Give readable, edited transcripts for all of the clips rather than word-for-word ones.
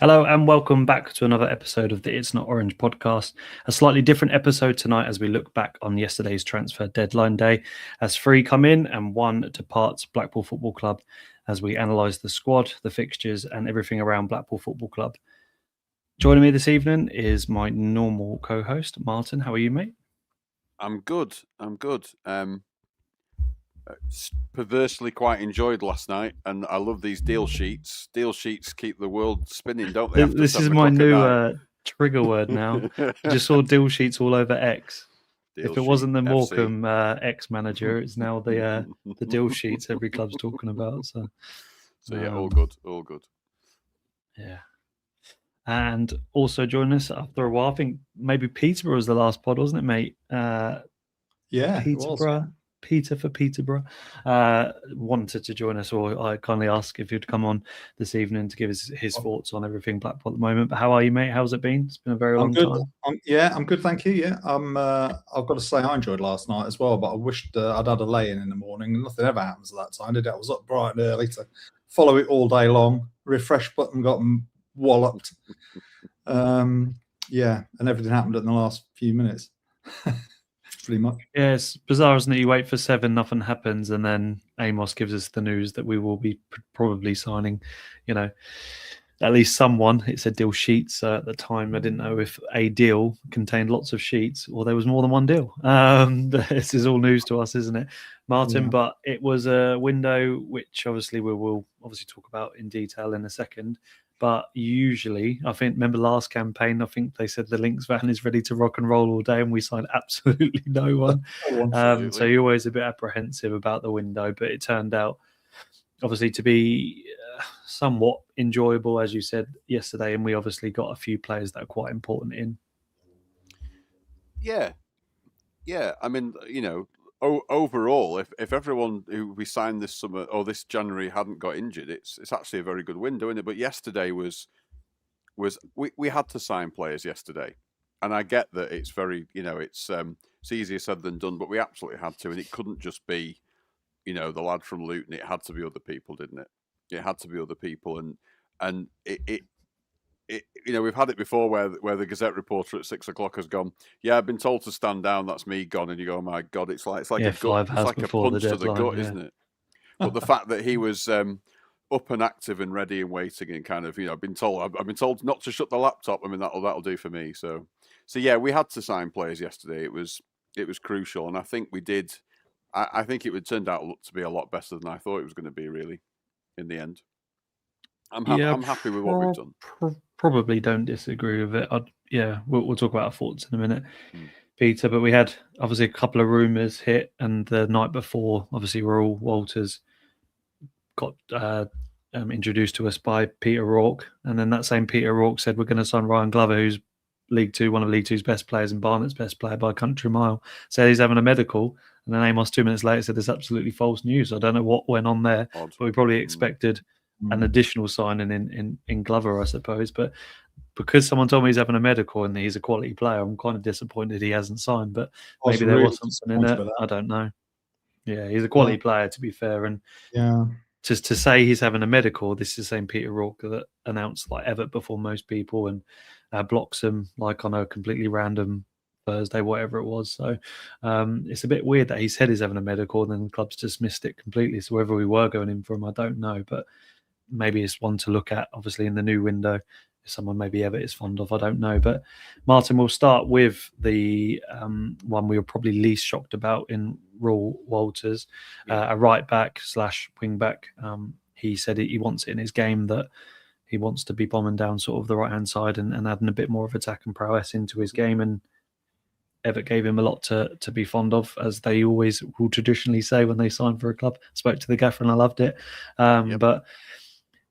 Hello and welcome back to another episode of the It's Not Orange podcast. A slightly different episode tonight as we look back on yesterday's transfer deadline day as three come in and one departs Blackpool Football Club as we analyse the squad, the fixtures and everything around Blackpool Football Club. Joining me this evening is my normal co-host, Martin. How are you, mate? I'm good. Perversely quite enjoyed last night, and I love these deal sheets. Deal sheets keep the world spinning, don't they? This is my new trigger word now. I just saw deal sheets all over X. If it wasn't the Morecambe ex-manager, it's now the deal sheets every club's talking about. So yeah, all good. Yeah. And also joining us after a while, I think maybe Peterborough was the last pod, wasn't it, mate? Yeah, Peterborough. Peter for Peterborough wanted to join us, or I kindly asked if he'd come on this evening to give us his thoughts on everything Blackpool at the moment. But how are you, mate? How's it been? It's been a very long time. I'm good, thank you. Yeah, I've got to say I enjoyed last night as well, but I wished I'd had a lay-in the morning. Nothing ever happens at that time, did it? I was up bright and early to follow it all day long. Refresh button got walloped. Yeah, and everything happened in the last few minutes. Pretty much. Yeah, it's bizarre, isn't it? You wait for 7, nothing happens, and then Amos gives us the news that we will be probably signing, at least someone. It said deal sheets. So at the time, I didn't know if a deal contained lots of sheets or there was more than one deal. This is all news to us, isn't it, Martin? Yeah. But it was a window which obviously we will talk about in detail in a second. But usually, remember last campaign, I think they said the Lynx van is ready to rock and roll all day, and we signed absolutely no one. So you're always a bit apprehensive about the window, but it turned out obviously to be somewhat enjoyable, as you said yesterday, and we obviously got a few players that are quite important in. Yeah. I mean, overall, if everyone who we signed this summer or this January hadn't got injured, it's actually a very good window, isn't it? But yesterday was we had to sign players yesterday, and I get that it's very it's easier said than done, but we absolutely had to, and it couldn't just be the lad from Luton. It had to be other people, didn't it? It had to be other people, and it we've had it before where the Gazette reporter at 6 o'clock has gone, yeah, I've been told to stand down, that's me gone, and you go, oh my God, it's like a gut, it's like a punch to the gut, isn't it? But the fact that he was up and active and ready and waiting and kind of I've been told not to shut the laptop. I mean that'll do for me. So yeah, we had to sign players yesterday. It was crucial, and I think we did. I think it would turned out to be a lot better than I thought it was going to be. Really, in the end. I'm happy with what we've done. Probably don't disagree with it. We'll talk about our thoughts in a minute, Peter. But we had obviously a couple of rumours hit, and the night before, obviously, Raoul Walters got introduced to us by Peter Rourke, and then that same Peter Rourke said we're going to sign Ryan Glover, who's one of League Two's best players and Barnet's best player by a country mile. Said he's having a medical, and then Amos 2 minutes later said it's absolutely false news. I don't know what went on there, but we probably expected an additional signing in Glover, I suppose. But because someone told me he's having a medical and he's a quality player, I'm kind of disappointed he hasn't signed. But maybe there was something in it. I don't know. Yeah, he's a quality player, to be fair. And just to say he's having a medical, this is the same Peter Rourke that announced Everett before most people and blocks him on a completely random Thursday, whatever it was. So it's a bit weird that he said he's having a medical and then the club's dismissed it completely. So whether we were going in for him, I don't know. But maybe it's one to look at, obviously, in the new window. If someone maybe Everett is fond of, I don't know. But Martin, we'll start with the one we were probably least shocked about in Raoul Walters, a right back / wing back. He said he wants it in his game, that he wants to be bombing down sort of the right hand side and adding a bit more of attack and prowess into his game. And Everett gave him a lot to be fond of, as they always will traditionally say when they sign for a club. Spoke to the gaffer and I loved it. But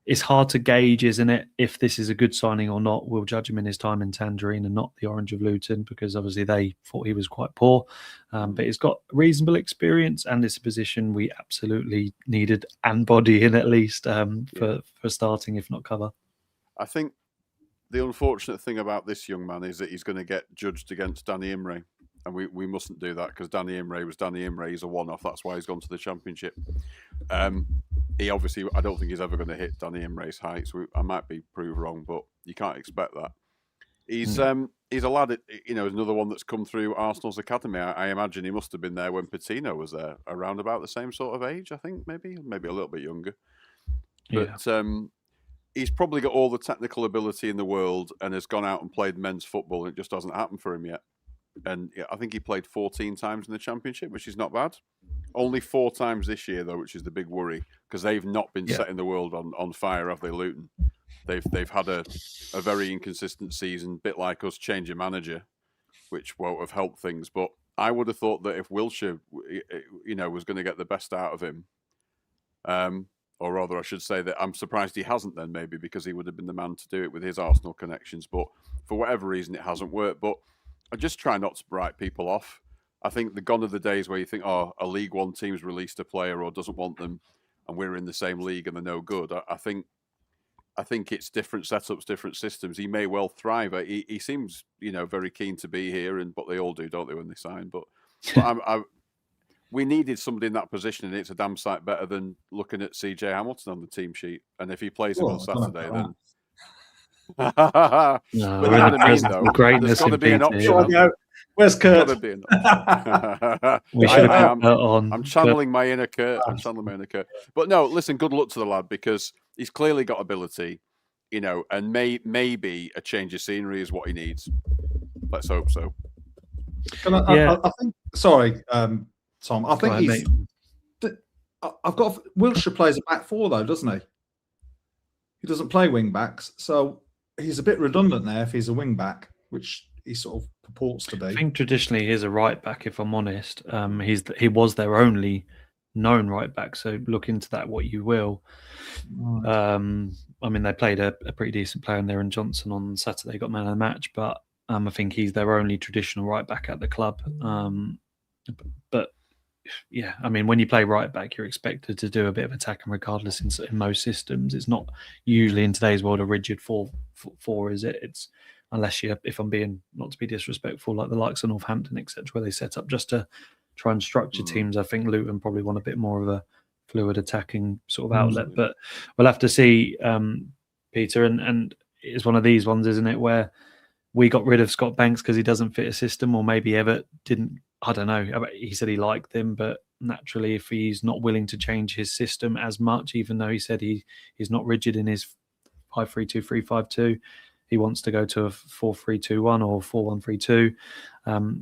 it's hard to gauge, isn't it, if this is a good signing or not. We'll judge him in his time in Tangerine and not the Orange of Luton, because obviously they thought he was quite poor. But he's got reasonable experience, and it's a position we absolutely needed and body in, at least for starting, if not cover. I think the unfortunate thing about this young man is that he's going to get judged against Danny Imre. And we mustn't do that, because Danny Imre was Danny Imre. He's a one-off. That's why he's gone to the Championship. He obviously, I don't think he's ever going to hit Danny Imre's heights. I might be proved wrong, but You can't expect that. He's a lad, you know, another one that's come through Arsenal's academy. I imagine he must have been there when Patino was there, around about the same sort of age, I think, maybe a little bit younger. But he's probably got all the technical ability in the world and has gone out and played men's football, and it just hasn't happened for him yet. And I think he played 14 times in the Championship, which is not bad. Only 4 times this year, though, which is the big worry, because they've not been setting the world on fire, have they, Luton? They've had a very inconsistent season, bit like us changing manager, which won't have helped things. But I would have thought that if Wilshere, you know, was going to get the best out of him, or rather, I should say that I'm surprised he hasn't then, maybe, because he would have been the man to do it with his Arsenal connections. But for whatever reason, it hasn't worked. But I just try not to write people off. I think gone are the days where you think, oh, a League One team's released a player or doesn't want them, and we're in the same league and they're no good. I think it's different setups, different systems. He may well thrive. He seems, you know, very keen to be here, but they all do, don't they, when they sign? But we needed somebody in that position, and it's a damn sight better than looking at CJ Hamilton on the team sheet. And if he plays him on Saturday, then no, we're in the presence of greatness. There's got to be an option. Where's Kurt? We should have put on. I'm channeling my inner Kurt. But no, listen, good luck to the lad, because he's clearly got ability, you know, and maybe a change of scenery is what he needs. Let's hope so. I think. Sorry, Tom. I think I've got Wilshere plays a back 4 though, doesn't he? He doesn't play wing backs, so he's a bit redundant there if he's a wing back, which he sort of purports to be. I think traditionally he's a right back, if I'm honest. He was their only known right back, so look into that what you will. I mean, they played a pretty decent player in there in Johnson on Saturday, got man of the match, but I think he's their only traditional right back at the club. But yeah, I mean, when you play right back, you're expected to do a bit of attacking regardless in most systems. It's not usually in today's world a rigid 4, is it? It's unless if I'm being, not to be disrespectful, like the likes of Northampton, etc., where they set up just to try and structure teams. I think Luton probably want a bit more of a fluid attacking sort of outlet, but we'll have to see, Peter. And it's one of these ones, isn't it, where we got rid of Scott Banks because he doesn't fit a system, or maybe Everett didn't. I don't know. He said he liked him, but naturally, if he's not willing to change his system as much, even though he said he's not rigid in his 5-3-2, 3-5-2, he wants to go to a 4-3-2-1 or 4-1-3-2,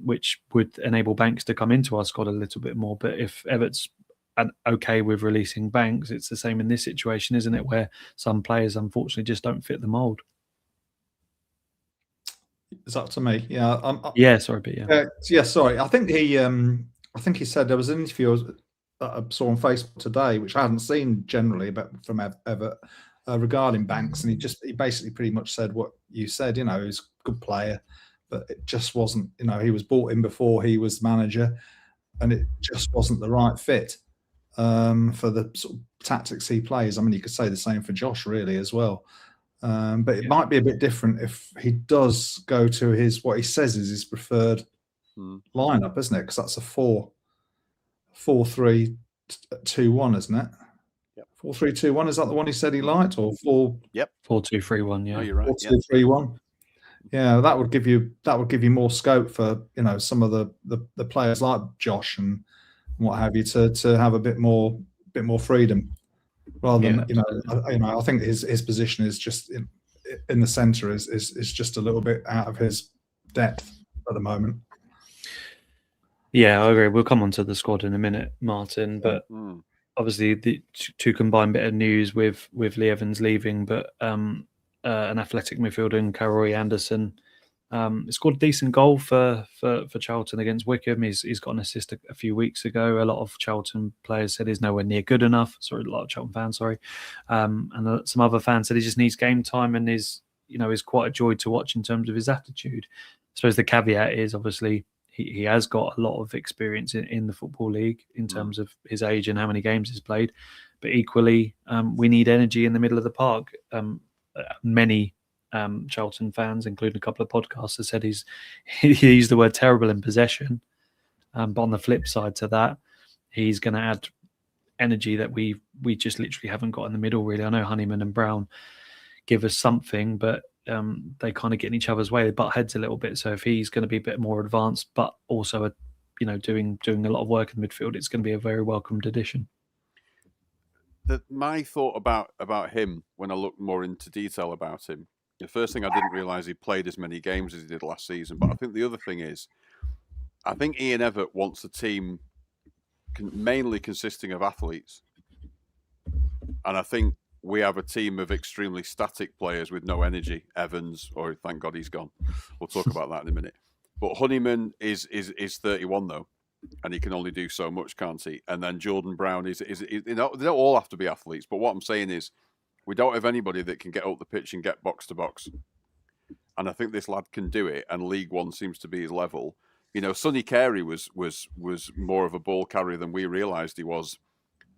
which would enable Banks to come into our squad a little bit more. But if Everett's okay with releasing Banks, it's the same in this situation, isn't it? Where some players, unfortunately, just don't fit the mould. Is that to me? Yeah. Yeah. Sorry, but yeah. Yeah. Sorry. I think he said there was an interview that I saw on Facebook today, which I hadn't seen generally, but from Everett regarding Banks, and he basically pretty much said what you said. You know, he's a good player, but it just wasn't. You know, he was brought in before he was manager, and it just wasn't the right fit for the sort of tactics he plays. I mean, you could say the same for Josh, really, as well. But it might be a bit different if he does go to what he says is his preferred lineup, isn't it? Because that's a 4-3-2-1, isn't it? Yep. 4-3-2-1, is that the one he said he liked, or 4-2-3-1? Yeah, oh, you're right. 4-2-3-1. Yeah, that would give you more scope for, you know, some of the players like Josh and what have you to have a bit more freedom. Rather than I think his position is just in the centre is just a little bit out of his depth at the moment. Yeah, I agree. We'll come on to the squad in a minute, Martin. But obviously, the two combined bit of news with Lee Evans leaving, but an athletic midfielder in Karoy Anderson. He scored a decent goal for Charlton against Wickham. He's got an assist a few weeks ago. A lot of Charlton players said he's nowhere near good enough. Sorry, a lot of Charlton fans, sorry. And some other fans said he just needs game time and is quite a joy to watch in terms of his attitude. I suppose the caveat is obviously he has got a lot of experience in the Football League in terms of his age and how many games he's played. But equally, we need energy in the middle of the park. Many Charlton fans, including a couple of podcasters, said he used the word terrible in possession. But on the flip side to that, he's going to add energy that we just literally haven't got in the middle, really. I know Honeyman and Brown give us something, but they kind of get in each other's way. They butt heads a little bit. So if he's going to be a bit more advanced, but also doing a lot of work in the midfield, it's going to be a very welcomed addition. My thought about him when I looked more into detail about him, the first thing I didn't realise he played as many games as he did last season. But I think the other thing is, I think Ian Evatt wants a team mainly consisting of athletes, and I think we have a team of extremely static players with no energy. Evans, or thank God he's gone. We'll talk about that in a minute. But Honeyman is 31 though, and he can only do so much, can't he? And then Jordan Brown is they don't all have to be athletes. But what I'm saying is, we don't have anybody that can get up the pitch and get box to box. And I think this lad can do it. And League One seems to be his level. Sonny Carey was more of a ball carrier than we realised he was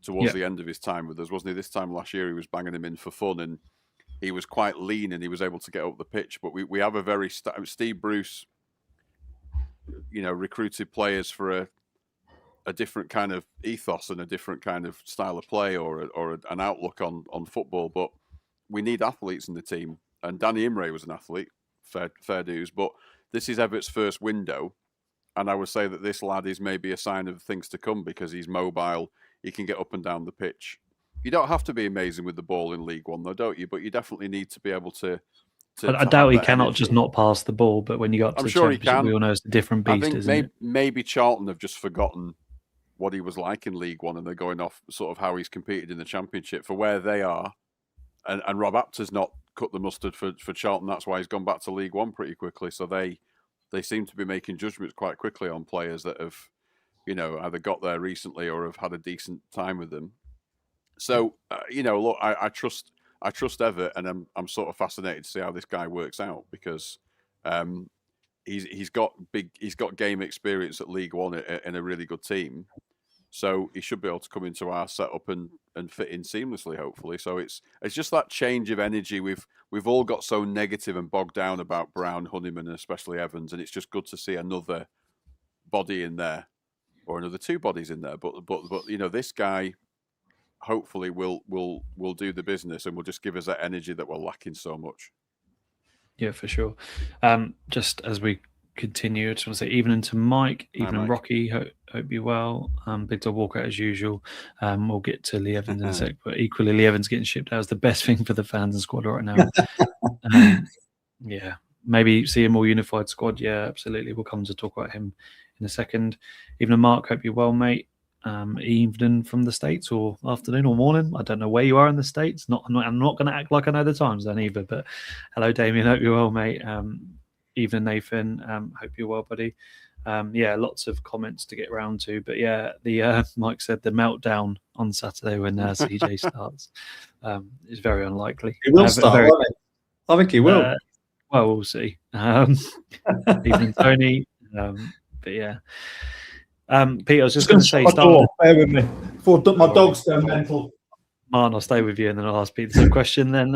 towards the end of his time with us, wasn't he? This time last year, he was banging him in for fun, and he was quite lean, and he was able to get up the pitch. But we have a very Steve Bruce, recruited players for a different kind of ethos and a different kind of style of play or an outlook on football. But we need athletes in the team, and Danny Imre was an athlete, fair dues. But this is Evatt's first window, and I would say that this lad is maybe a sign of things to come because he's mobile. He can get up and down the pitch. You don't have to be amazing with the ball in League One, though, don't you? But you definitely need to be able to. I doubt he cannot just not pass the ball, but when you got to the Championship, we all know it's a different beast, I think isn't it? Maybe Charlton have just forgotten what he was like in League One, and they're going off sort of how he's competed in the Championship for where they are. And Rob Apter's not cut the mustard for Charlton. That's why he's gone back to League One pretty quickly. So they seem to be making judgments quite quickly on players that have, either got there recently or have had a decent time with them. So, look, I trust Evatt, and I'm sort of fascinated to see how this guy works out because he's got game experience at League One in a really good team. So he should be able to come into our setup and fit in seamlessly, hopefully. So it's just that change of energy. We've all got so negative and bogged down about Brown, Honeyman, and especially Evans, and it's just good to see another body in there, or another two bodies in there. But this guy hopefully will do the business and will just give us that energy that we're lacking so much. Yeah, for sure. Just as we continue, I just want to say evening to Mike, evening Rocky, hope you well. Big Dog Walker as usual. We'll get to Lee Evans in a sec, but equally Lee Evans getting shipped out is the best thing for the fans and squad right now. Yeah, maybe see a more unified squad. Yeah, absolutely. We'll come to talk about him in a second. Evening Mark, hope you're well, mate. Evening from the States, or afternoon or morning. I don't know where you are in the States. I'm not going to act like I know the time zone either. But hello, Damien. Hope you're well, mate. Evening, Nathan. Hope you're well, buddy. Yeah, lots of comments to get around to. But yeah, the Mike said the meltdown on Saturday when CJ starts is very unlikely. He will start. I think he will. Well, we'll see. Evening, Tony. But yeah. Peter, I was just going to say, bear with me before my dog's going mental. Martin, I'll stay with you, and then I'll ask Peter some question. Then,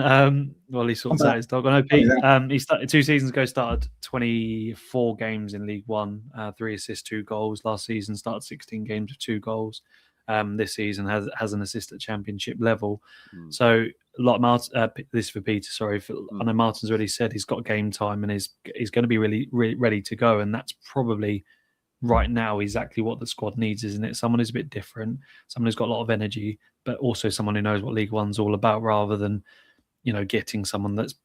while he sorts out his dog, I know Pete. He started 2 seasons ago. Started 24 games in League One, 3 assists, 2 goals. Last season, started 16 games with 2 goals. This season has an assist at Championship level. So, this for Peter. Sorry, I know Martin's already said he's got game time and he's going to be really ready to go, and that's probably right now exactly what the squad needs, isn't it? Someone who's a bit different, someone who's got a lot of energy, but also someone who knows what League One's all about, rather than getting someone that's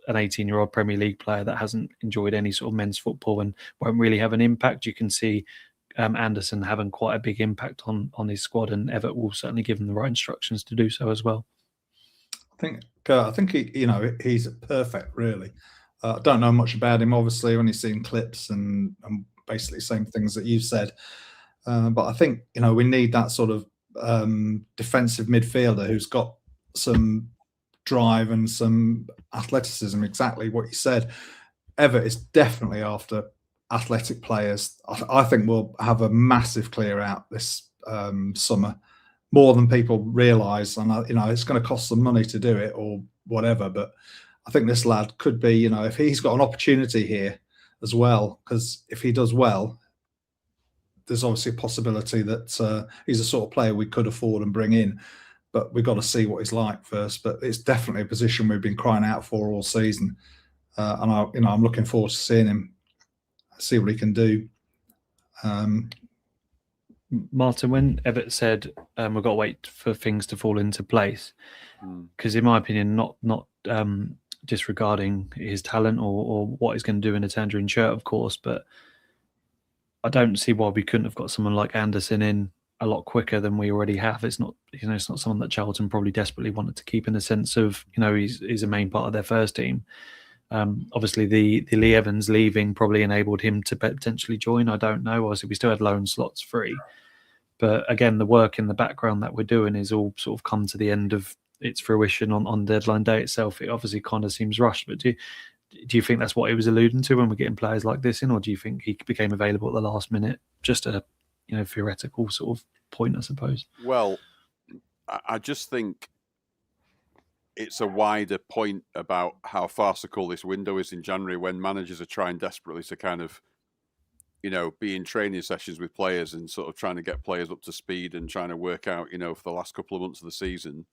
an 18-year-old Premier League player that hasn't enjoyed any sort of men's football and won't really have an impact. You can see Anderson having quite a big impact on his squad, and Evatt will certainly give him the right instructions to do so as well. I think he's perfect, really. I don't know much about him, obviously, when he's seen clips and basically same things that you've said. But I think, we need that sort of defensive midfielder who's got some drive and some athleticism, exactly what you said. Evatt is definitely after athletic players. I think we'll have a massive clear out this summer, more than people realise. And, it's going to cost some money to do it or whatever. But I think this lad could be, if he's got an opportunity here as well, because if he does well, there's obviously a possibility that he's the sort of player we could afford and bring in, but we've got to see what he's like first. But it's definitely a position we've been crying out for all season. and I'm looking forward to seeing him, see what he can do. Martin, when Everett said we've got to wait for things to fall into place, because in my opinion, not disregarding his talent or what he's going to do in a tangerine shirt, of course, but I don't see why we couldn't have got someone like Anderson in a lot quicker than we already have. It's not, it's not someone that Charlton probably desperately wanted to keep in the sense of, he's a main part of their first team. Obviously, the Lee Evans leaving probably enabled him to potentially join. I don't know. Obviously, we still had loan slots free. But again, the work in the background that we're doing is all sort of come to the end of its fruition on deadline day itself. It obviously kind of seems rushed. But do you think that's what he was alluding to when we're getting players like this in? Or do you think he became available at the last minute? Just a theoretical sort of point, I suppose. Well, I just think it's a wider point about how farcical this window is in January when managers are trying desperately to kind of, be in training sessions with players and sort of trying to get players up to speed and trying to work out, for the last couple of months of the season.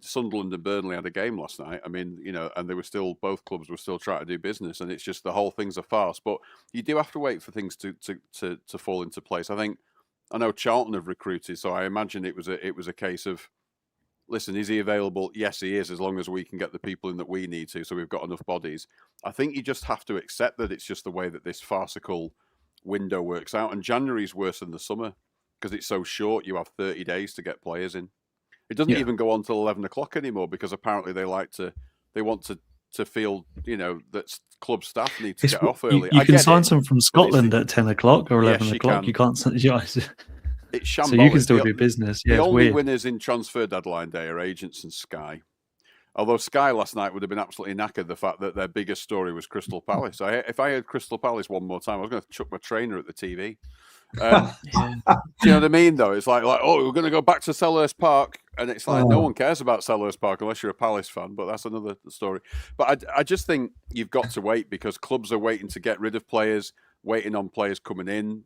Sunderland and Burnley had a game last night. And they were still, both clubs were still trying to do business, and it's just the whole thing's a farce. But you do have to wait for things to fall into place. I know Charlton have recruited, so I imagine it was a case of, listen, is he available? Yes, he is, as long as we can get the people in that we need to, so we've got enough bodies. I think you just have to accept that it's just the way that this farcical window works out. And January's worse than the summer because it's so short. You have 30 days to get players in. It doesn't even go on till 11 o'clock anymore because apparently they want to feel, that club staff need to get off early. You can sign some from Scotland at 10 o'clock or 11 o'clock. You can't. It's shambolic. So you can still do business. Yeah, the only weird. winners in transfer deadline day are agents and Sky. Although Sky last night would have been absolutely knackered the fact that their biggest story was Crystal Palace. If I heard Crystal Palace one more time, I was going to chuck my trainer at the TV. Do you know what I mean, though? It's like, oh, we're going to go back to Selhurst Park. And it's like, no one cares about Selhurst Park unless you're a Palace fan, but that's another story. But I just think you've got to wait because clubs are waiting to get rid of players, waiting on players coming in.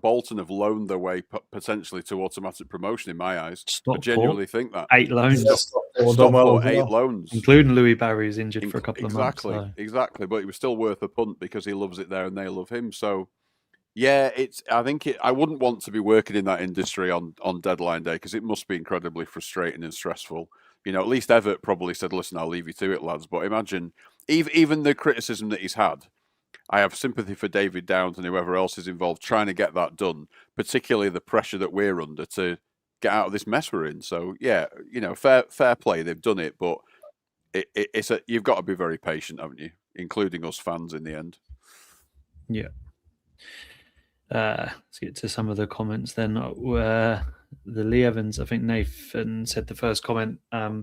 Bolton have loaned their way potentially to automatic promotion in my eyes. I genuinely think that. 8 loans. Stockport, 8 loans. Including Louis Barry, who's injured for a couple of months. Exactly. But he was still worth a punt because he loves it there and they love him. So, yeah, I wouldn't want to be working in that industry on deadline day because it must be incredibly frustrating and stressful. At least Everett probably said, listen, I'll leave you to it, lads. But imagine, even the criticism that he's had, I have sympathy for David Downs and whoever else is involved trying to get that done, particularly the pressure that we're under to get out of this mess we're in. So, yeah, fair play. They've done it, but you've got to be very patient, haven't you? Including us fans in the end. Yeah. Let's get to some of the comments then. The Lee Evans, I think Nathan said the first comment.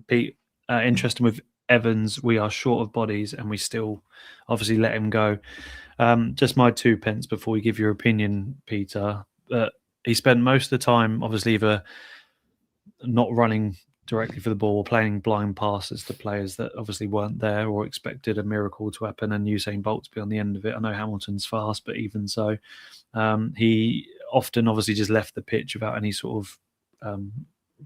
Pete, interesting with Evans, we are short of bodies and we still obviously let him go. Just my 2 pence before you give your opinion, Peter. He spent most of the time obviously either not running directly for the ball or playing blind passes to players that obviously weren't there or expected a miracle to happen and Usain Bolt to be on the end of it. I know Hamilton's fast, but even so, he often obviously just left the pitch without any sort of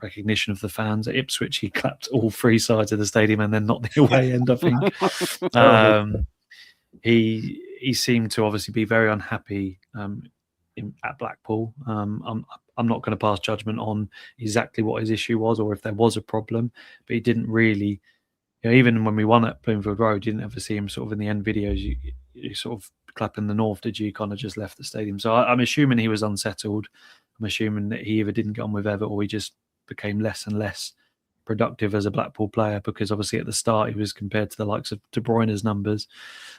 recognition of the fans. At Ipswich, he clapped all 3 sides of the stadium and then not the away end, I think. He seemed to obviously be very unhappy at Blackpool. I'm not going to pass judgment on exactly what his issue was or if there was a problem, but he didn't really, even when we won at Bloomfield Road, you didn't ever see him sort of in the end videos, you sort of clapping the North, did you? He kind of just left the stadium. So I'm assuming he was unsettled. I'm assuming that he either didn't get on with Everett or he just became less and less productive as a Blackpool player because obviously at the start he was compared to the likes of De Bruyne's numbers,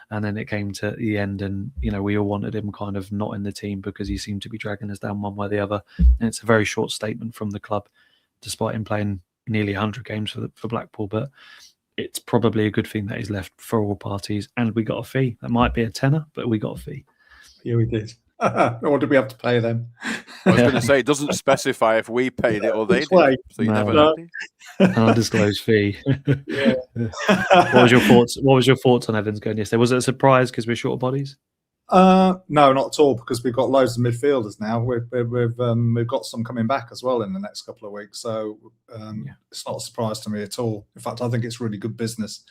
and then it came to the end and we all wanted him kind of not in the team because he seemed to be dragging us down one way or the other. And it's a very short statement from the club despite him playing nearly 100 games for Blackpool, but it's probably a good thing that he's left for all parties, and we got a fee. That might be a tenner, but we got a fee. Yeah, we did. What did we have to pay them? I was going to say, it doesn't specify if we paid it or they did. So you never know. An undisclosed fee. Yeah. What was your thoughts? What was your thoughts on Evans going yesterday? Was it a surprise because we're short of bodies? No, not at all, because we've got loads of midfielders now. We've got some coming back as well in the next couple of weeks, so it's not a surprise to me at all. In fact, I think it's really good business.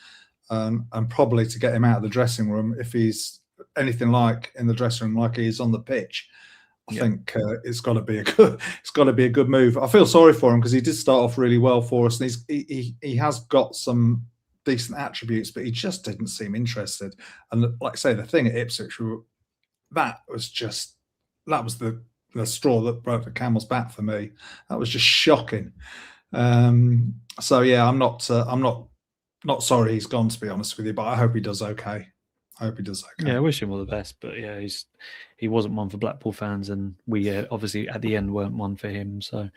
and probably to get him out of the dressing room if he's anything like in the dressing room like he is on the pitch. I think it's got to be a good move. I feel sorry for him because he did start off really well for us, and he has got some decent attributes, but he just didn't seem interested. And like I say, the thing at Ipswich, that was the straw that broke the camel's back for me. That was just shocking. So yeah, I'm not sorry he's gone, to be honest with you, but I hope he does okay. Yeah, I wish him all the best, but yeah, he wasn't one for Blackpool fans, and we obviously at the end weren't one for him. So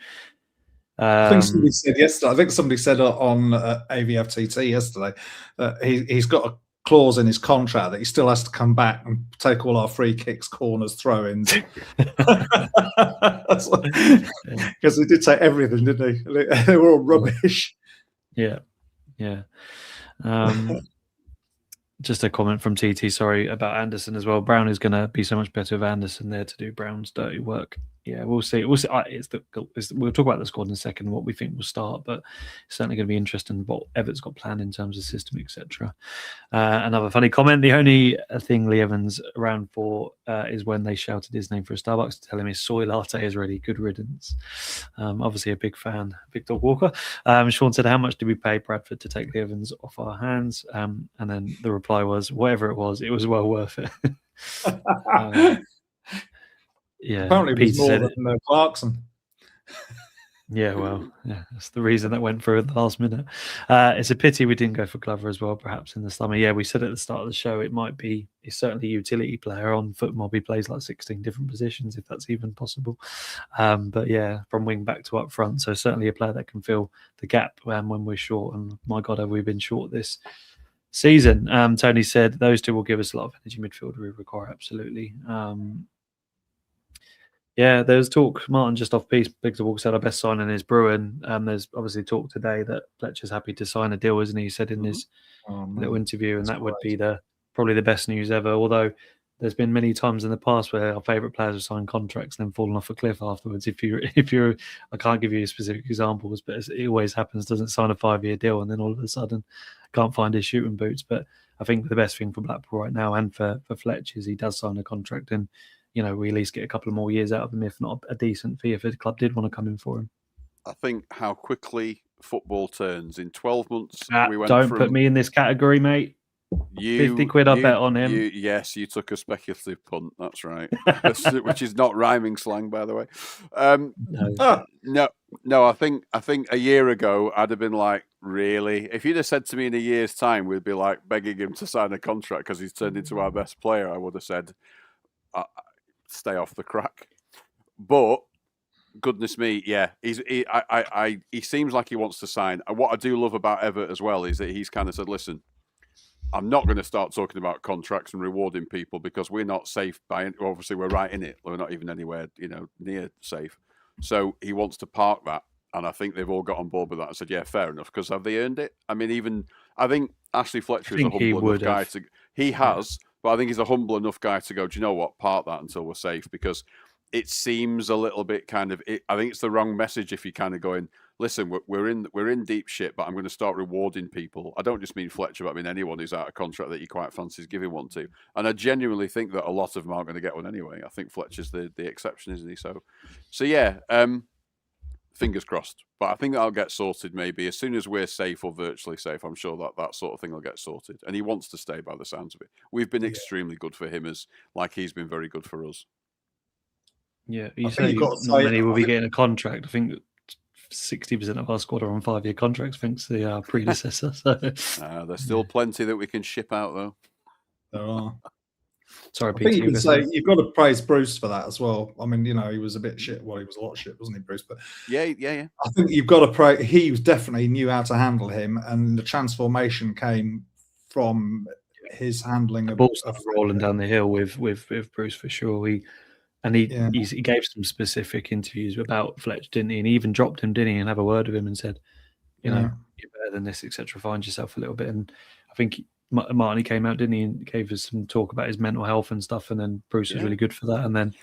I think somebody said yesterday. I think somebody said on AVFTT yesterday that he's got a clause in his contract that he still has to come back and take all our free kicks, corners, throw-ins. Because he did take everything, didn't he? They were all rubbish. Yeah. Just a comment from TT, sorry, about Anderson as well. Brown is going to be so much better with Anderson there to do Brown's dirty work. Yeah, we'll see. We'll talk about the squad in a second, what we think will start, but it's certainly going to be interesting what Everton's got planned in terms of system, etc. Another funny comment, the only thing Lee Evans around for is when they shouted his name for a Starbucks to tell him his soy latte is ready. Good riddance. Obviously a big fan, Big Dog Walker. Sean said, how much did we pay Bradford to take Lee Evans off our hands? And then the reply was, whatever it was well worth it. Yeah, apparently it was more than Clarkson. Yeah, well, that's the reason that went through at the last minute. It's a pity we didn't go for Glover as well, perhaps in the summer. Yeah, we said at the start of the show he's certainly a utility player. On FootMob, he plays like 16 different positions, if that's even possible. But yeah, from wing back to up front, so certainly a player that can fill the gap when we're short. And my God, have we been short this season? Tony said those two will give us a lot of energy midfielder we require, absolutely. Yeah, there's talk. Martin just off piece. Big Walk said our best signing is Bruin. There's obviously talk today that Fletcher's happy to sign a deal, isn't he? He said in his little interview, and that would be probably the best news ever. Although there's been many times in the past where our favourite players have signed contracts and then fallen off a cliff afterwards. If you're, I can't give you specific examples, but it always happens. Doesn't sign a 5-year deal and then all of a sudden can't find his shooting boots. But I think the best thing for Blackpool right now and for Fletcher is he does sign a contract and. We at least get a couple of more years out of him, if not a decent fee, if the club did want to come in for him. I think how quickly football turns. In 12 months, we went Don't put me in this category, mate. 50 quid I bet on him. Yes, you took a speculative punt. That's right. Which is not rhyming slang, by the way. No. I think a year ago, I'd have been like, really? If you'd have said to me in a year's time, we'd be like begging him to sign a contract because he's turned into our best player, I would have said, stay off the crack. But goodness me, yeah, he seems like he wants to sign. And what I do love about Everett as well is that he's kind of said, listen, I'm not going to start talking about contracts and rewarding people because we're not safe obviously we're right in it. We're not even anywhere, near safe. So he wants to park that. And I think they've all got on board with that and said, yeah, fair enough, because have they earned it? I mean, I think Ashley Fletcher is a humble enough guy to... He has, but I think he's a humble enough guy to go, do you know what, park that until we're safe, because it seems a little bit kind of... I think it's the wrong message if you're kind of going, listen, we're in deep shit, but I'm going to start rewarding people. I don't just mean Fletcher, but I mean anyone who's out of contract that you quite fancies giving one to. And I genuinely think that a lot of them aren't going to get one anyway. I think Fletcher's the exception, isn't he? So yeah... fingers crossed. But I think that'll get sorted maybe as soon as we're safe or virtually safe. I'm sure that sort of thing will get sorted. And he wants to stay by the sounds of it. We've been extremely good for him like he's been very good for us. Yeah, you say not many will be getting a contract. I think 60% of our squad are on 5-year contracts, thanks to the predecessor. So. There's still plenty that we can ship out, though. There are. Sorry, I think you can say you've got to praise Bruce for that as well. I mean, he was a bit shit. Well, he was a lot of shit, wasn't he, Bruce? But yeah. I think you've got to praise. He definitely knew how to handle him, and the transformation came from his handling of rolling down the hill with Bruce for sure. He gave some specific interviews about Fletcher, didn't he? And he even dropped him, didn't he? And have a word with him and said, you're better than this, etc. Find yourself a little bit. And I think Martin came out, didn't he, and gave us some talk about his mental health and stuff, and then Bruce was really good for that. And then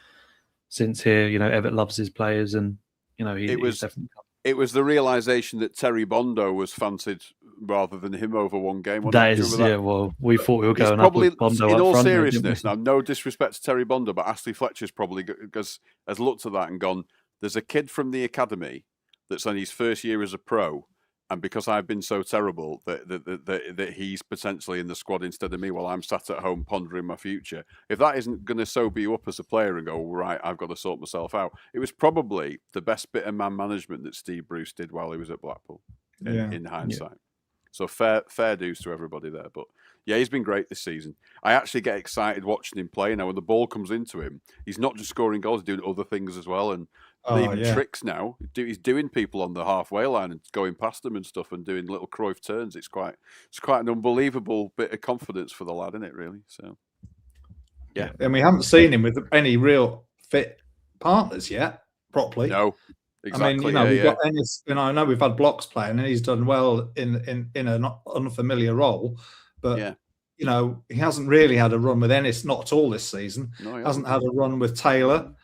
since here, Everett loves his players, and it was the realization that Terry Bondo was fancied rather than him over one game. That is, yeah. Well, we thought we were going probably, up with Bondo in up all front, seriousness, now no disrespect to Terry Bondo, but Ashley Fletcher's probably has looked at that and gone, there's a kid from the academy that's on his first year as a pro, and because I've been so terrible that he's potentially in the squad instead of me while I'm sat at home pondering my future. If that isn't going to sober you up as a player and go, right, I've got to sort myself out. It was probably the best bit of man management that Steve Bruce did while he was at Blackpool, in hindsight. Yeah. So fair dues to everybody there. But yeah, he's been great this season. I actually get excited watching him play. Now, when the ball comes into him, he's not just scoring goals, he's doing other things as well. And tricks now. He's doing people on the halfway line and going past them and stuff and doing little Cruyff turns. It's quite an unbelievable bit of confidence for the lad, isn't it, really? So, yeah. And we haven't seen him with any real fit partners yet, properly. No. Exactly. I mean, we've got Ennis, I know we've had Blocks playing and he's done well in an unfamiliar role, but he hasn't really had a run with Ennis, not at all this season. No, he hasn't had a run with Taylor.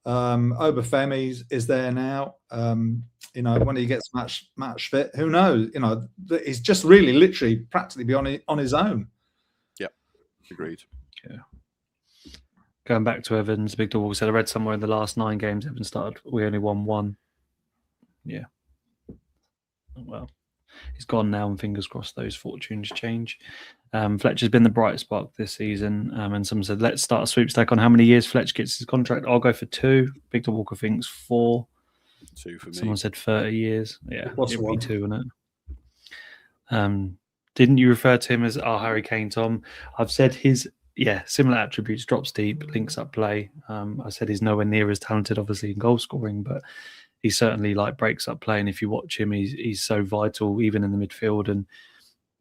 Obafemi is there now. When he gets match fit, who knows? He's just really literally practically be on his own. Yeah, agreed. Yeah. Going back to Evans, Big Dog said, I read somewhere in the last 9 games Evans started, we only won 1. Yeah. Well, he's gone now, and fingers crossed those fortunes change. Fletcher's been the bright spark this season, and someone said, let's start a sweepstake on how many years Fletcher gets his contract. I'll go for 2. Victor Walker thinks 4. 2 for me. Someone said 30 years. Yeah, it'd be 2, wouldn't it? Didn't you refer to him as our Harry Kane, Tom? I've said his similar attributes: drops deep, links up play. I said he's nowhere near as talented, obviously, in goal scoring, but he certainly breaks up play. And if you watch him, he's so vital, even in the midfield. And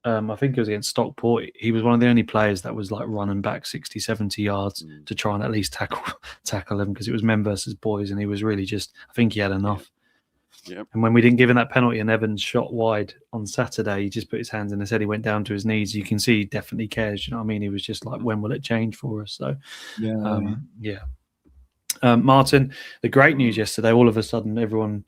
I think it was against Stockport. He was one of the only players that was running back 60, 70 yards to try and at least tackle him, because it was men versus boys, and he was really I think he had enough. Yep. And when we didn't give him that penalty and Evans shot wide on Saturday, he just put his hands in his head. He went down to his knees. You can see he definitely cares. You know what I mean? He was just when will it change for us? So, Martin, the great news yesterday, all of a sudden everyone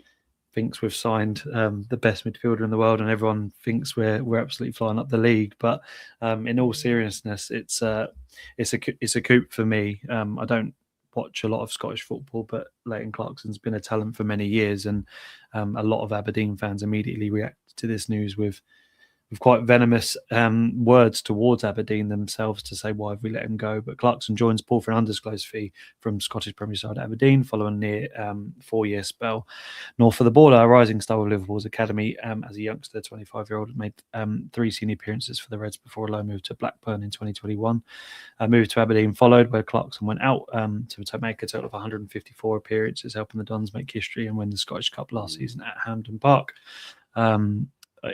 thinks we've signed the best midfielder in the world, and everyone thinks we're absolutely flying up the league. But in all seriousness, it's a coup for me. I don't watch a lot of Scottish football, but Leighton Clarkson's been a talent for many years, and a lot of Aberdeen fans immediately reacted to this news with quite venomous words towards Aberdeen themselves to say, why have we let him go? But Clarkson joins Paul for an undisclosed fee from Scottish Premier side Aberdeen following a near 4-year spell north of the border. A rising star of Liverpool's academy as a youngster, 25-year-old, made 3 senior appearances for the Reds before a loan move to Blackburn in 2021. A move to Aberdeen followed, where Clarkson went out to make a total of 154 appearances, helping the Dons make history and win the Scottish Cup last season at Hampden Park.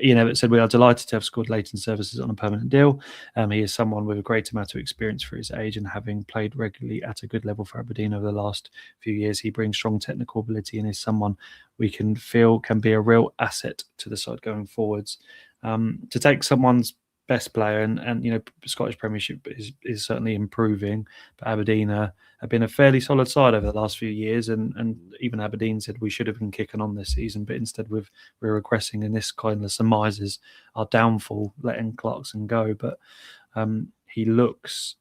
Ian Everett said, we are delighted to have scored Leighton services on a permanent deal. He is someone with a great amount of experience for his age, and having played regularly at a good level for Aberdeen over the last few years, he brings strong technical ability and is someone we can feel can be a real asset to the side going forwards. To take someone's best player, and Scottish Premiership is certainly improving, but Aberdeen have been a fairly solid side over the last few years, and even Aberdeen said we should have been kicking on this season, but instead we're regressing, and this kind of surmises our downfall, letting Clarkson go. But he looks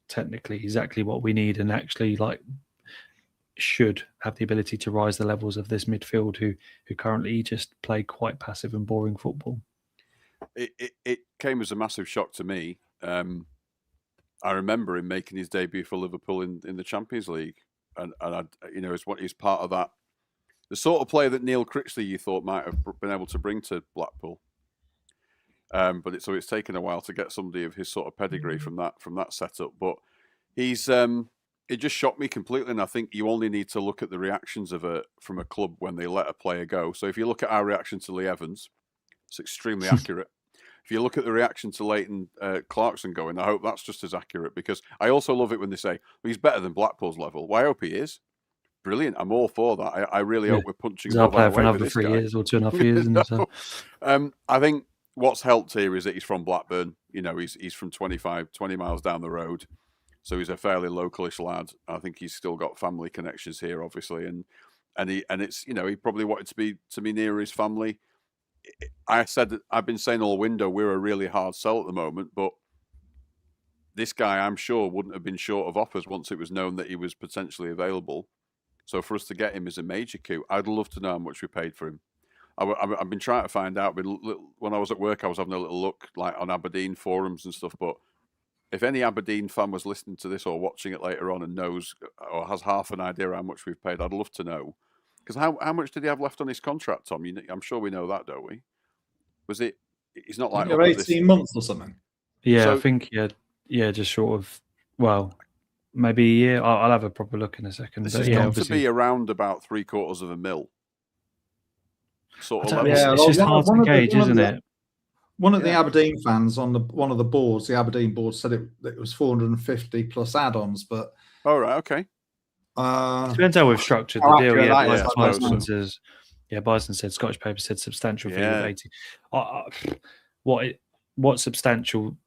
technically exactly what we need, and actually should have the ability to rise the levels of this midfield who currently just play quite passive and boring football. It came as a massive shock to me. I remember him making his debut for Liverpool in the Champions League, and he's part of that, the sort of player that Neil Critchley you thought might have been able to bring to Blackpool. But it's taken a while to get somebody of his sort of pedigree from that setup. But he's it just shocked me completely, and I think you only need to look at the reactions from a club when they let a player go. So if you look at our reaction to Lee Evans, it's extremely accurate. If you look at the reaction to Leighton Clarkson going, I hope that's just as accurate, because I also love it when they say, well, he's better than Blackpool's level. Well, I hope he is. Brilliant. I'm all for that. I really hope we're punching he's our player for another 3 years or 2.5 years. No. So. I think what's helped here is that he's from Blackburn. He's from 20 miles down the road. So he's a fairly localish lad. I think he's still got family connections here, obviously. And it's, he probably wanted to be near his family. I've been saying all window we're a really hard sell at the moment, but this guy I'm sure wouldn't have been short of offers once it was known that he was potentially available. So for us to get him is a major coup. I'd love to know how much we paid for him. I've been trying to find out. When I was at work, I was having a little look like on Aberdeen forums and stuff. But if any Aberdeen fan was listening to this or watching it later on and knows or has half an idea how much we've paid, I'd love to know. Because how much did he have left on his contract, Tom? I'm sure we know that, don't we? Was it? It's not like 18 months or something. Yeah, so, I think just short of. Well, maybe a year. I'll have a proper look in a second. This has got to be around about $750,000. Sort of it's just hard to gauge, isn't it? One of the Aberdeen fans on one of the boards, the Aberdeen board, said it was 450 plus add-ons. But right, okay. Depends how we've structured the deal. Bison said Scottish paper said substantial fee of 80. What substantial?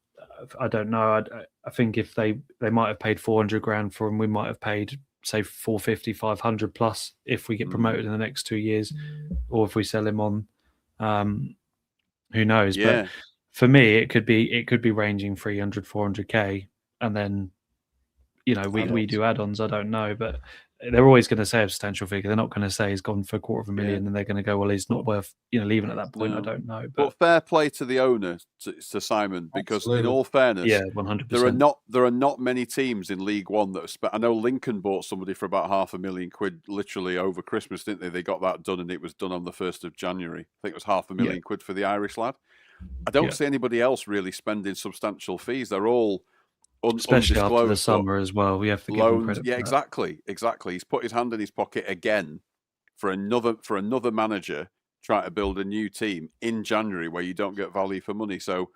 I don't know. I think if they might have paid 400 grand for him, we might have paid say 450, 500 plus if we get promoted in the next 2 years, or if we sell him on. Who knows? Yeah. But for me, it could be ranging 300, 400k, and then we do add-ons. I don't know, but they're always going to say a substantial figure. They're not going to say he's gone for $250,000, and they're going to go, well, he's not worth leaving at that point. No. I don't know, but fair play to the owner, to Simon, because absolutely. In all fairness, 100%. There are not many teams in League One that have spent. I know Lincoln bought somebody for about £500,000 literally over Christmas, didn't they? They got that done, and it was done on the 1st of January. I think it was £500,000 for the Irish lad. I don't see anybody else really spending substantial fees. They're all. Especially after the summer as well, we have to give him credit. Yeah, exactly. He's put his hand in his pocket again for another manager trying to build a new team in January where you don't get value for money. So,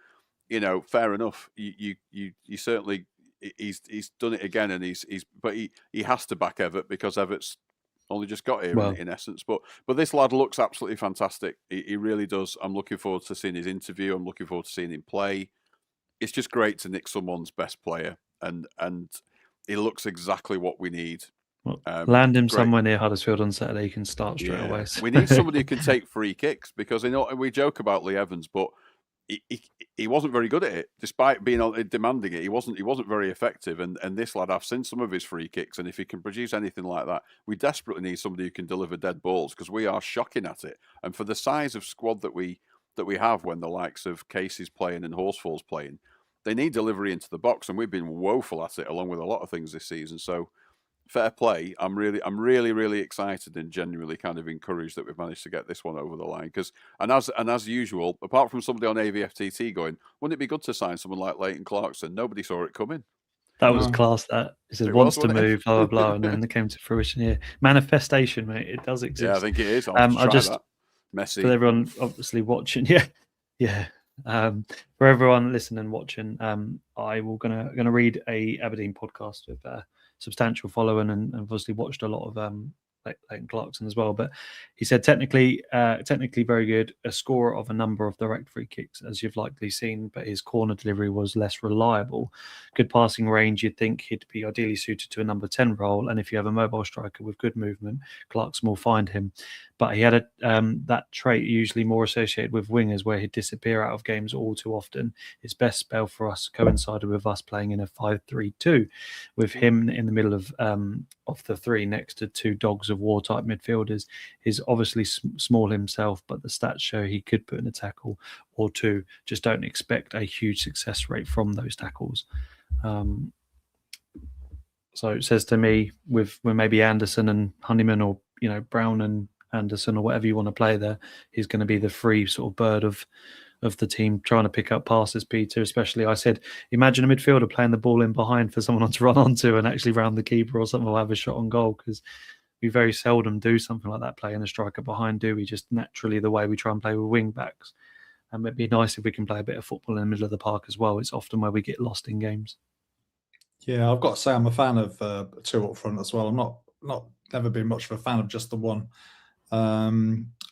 fair enough. You certainly he's done it again, and he has to back Everett because Everett's only just got here in essence. But this lad looks absolutely fantastic. He really does. I'm looking forward to seeing his interview. I'm looking forward to seeing him play. It's just great to nick someone's best player, and he looks exactly what we need. Land him somewhere near Huddersfield on Saturday. He can start straight away. We need somebody who can take free kicks, because we joke about Lee Evans, but he wasn't very good at it, despite being demanding it. He wasn't very effective. And this lad, I've seen some of his free kicks, and if he can produce anything like that, we desperately need somebody who can deliver dead balls, because we are shocking at it. And for the size of squad that we have, when the likes of Casey's playing and Horsfall's playing, they need delivery into the box, and we've been woeful at it, along with a lot of things this season. So, fair play. I'm really, really excited and genuinely kind of encouraged that we've managed to get this one over the line. And as usual, apart from somebody on AVFTT going, wouldn't it be good to sign someone like Leighton Clarkson? Nobody saw it coming. That was class. That he said wants to move, blah blah blah, and then it came to fruition. Yeah, manifestation, mate. It does exist. Yeah, I think it is. I just messy for everyone obviously watching. Yeah. For everyone listening and watching, I will gonna read a Aberdeen podcast with substantial following, and obviously watched a lot of Leighton Clarkson as well. But he said technically very good, a scorer of a number of direct free kicks, as you've likely seen, but his corner delivery was less reliable. Good passing range, you'd think he'd be ideally suited to a number 10 role, and if you have a mobile striker with good movement, Clarkson will find him. But he had that trait usually more associated with wingers, where he'd disappear out of games all too often. His best spell for us coincided with us playing in a 5-3-2, with him in the middle of the three next to two dogs of war type midfielders. He's obviously small himself, but the stats show he could put in a tackle or two. Just don't expect a huge success rate from those tackles. So it says to me, with maybe Anderson and Honeyman, or Brown and Anderson, or whatever you want to play there, he's going to be the free sort of bird of the team trying to pick up passes, Peter. Especially, I said, imagine a midfielder playing the ball in behind for someone to run onto and actually round the keeper, or something will have a shot on goal, because we very seldom do something like that, playing a striker behind, do we? Just naturally the way we try and play with wing backs. And it'd be nice if we can play a bit of football in the middle of the park as well. It's often where we get lost in games. Yeah, I've got to say I'm a fan of two up front as well. I'm never been much of a fan of just the one.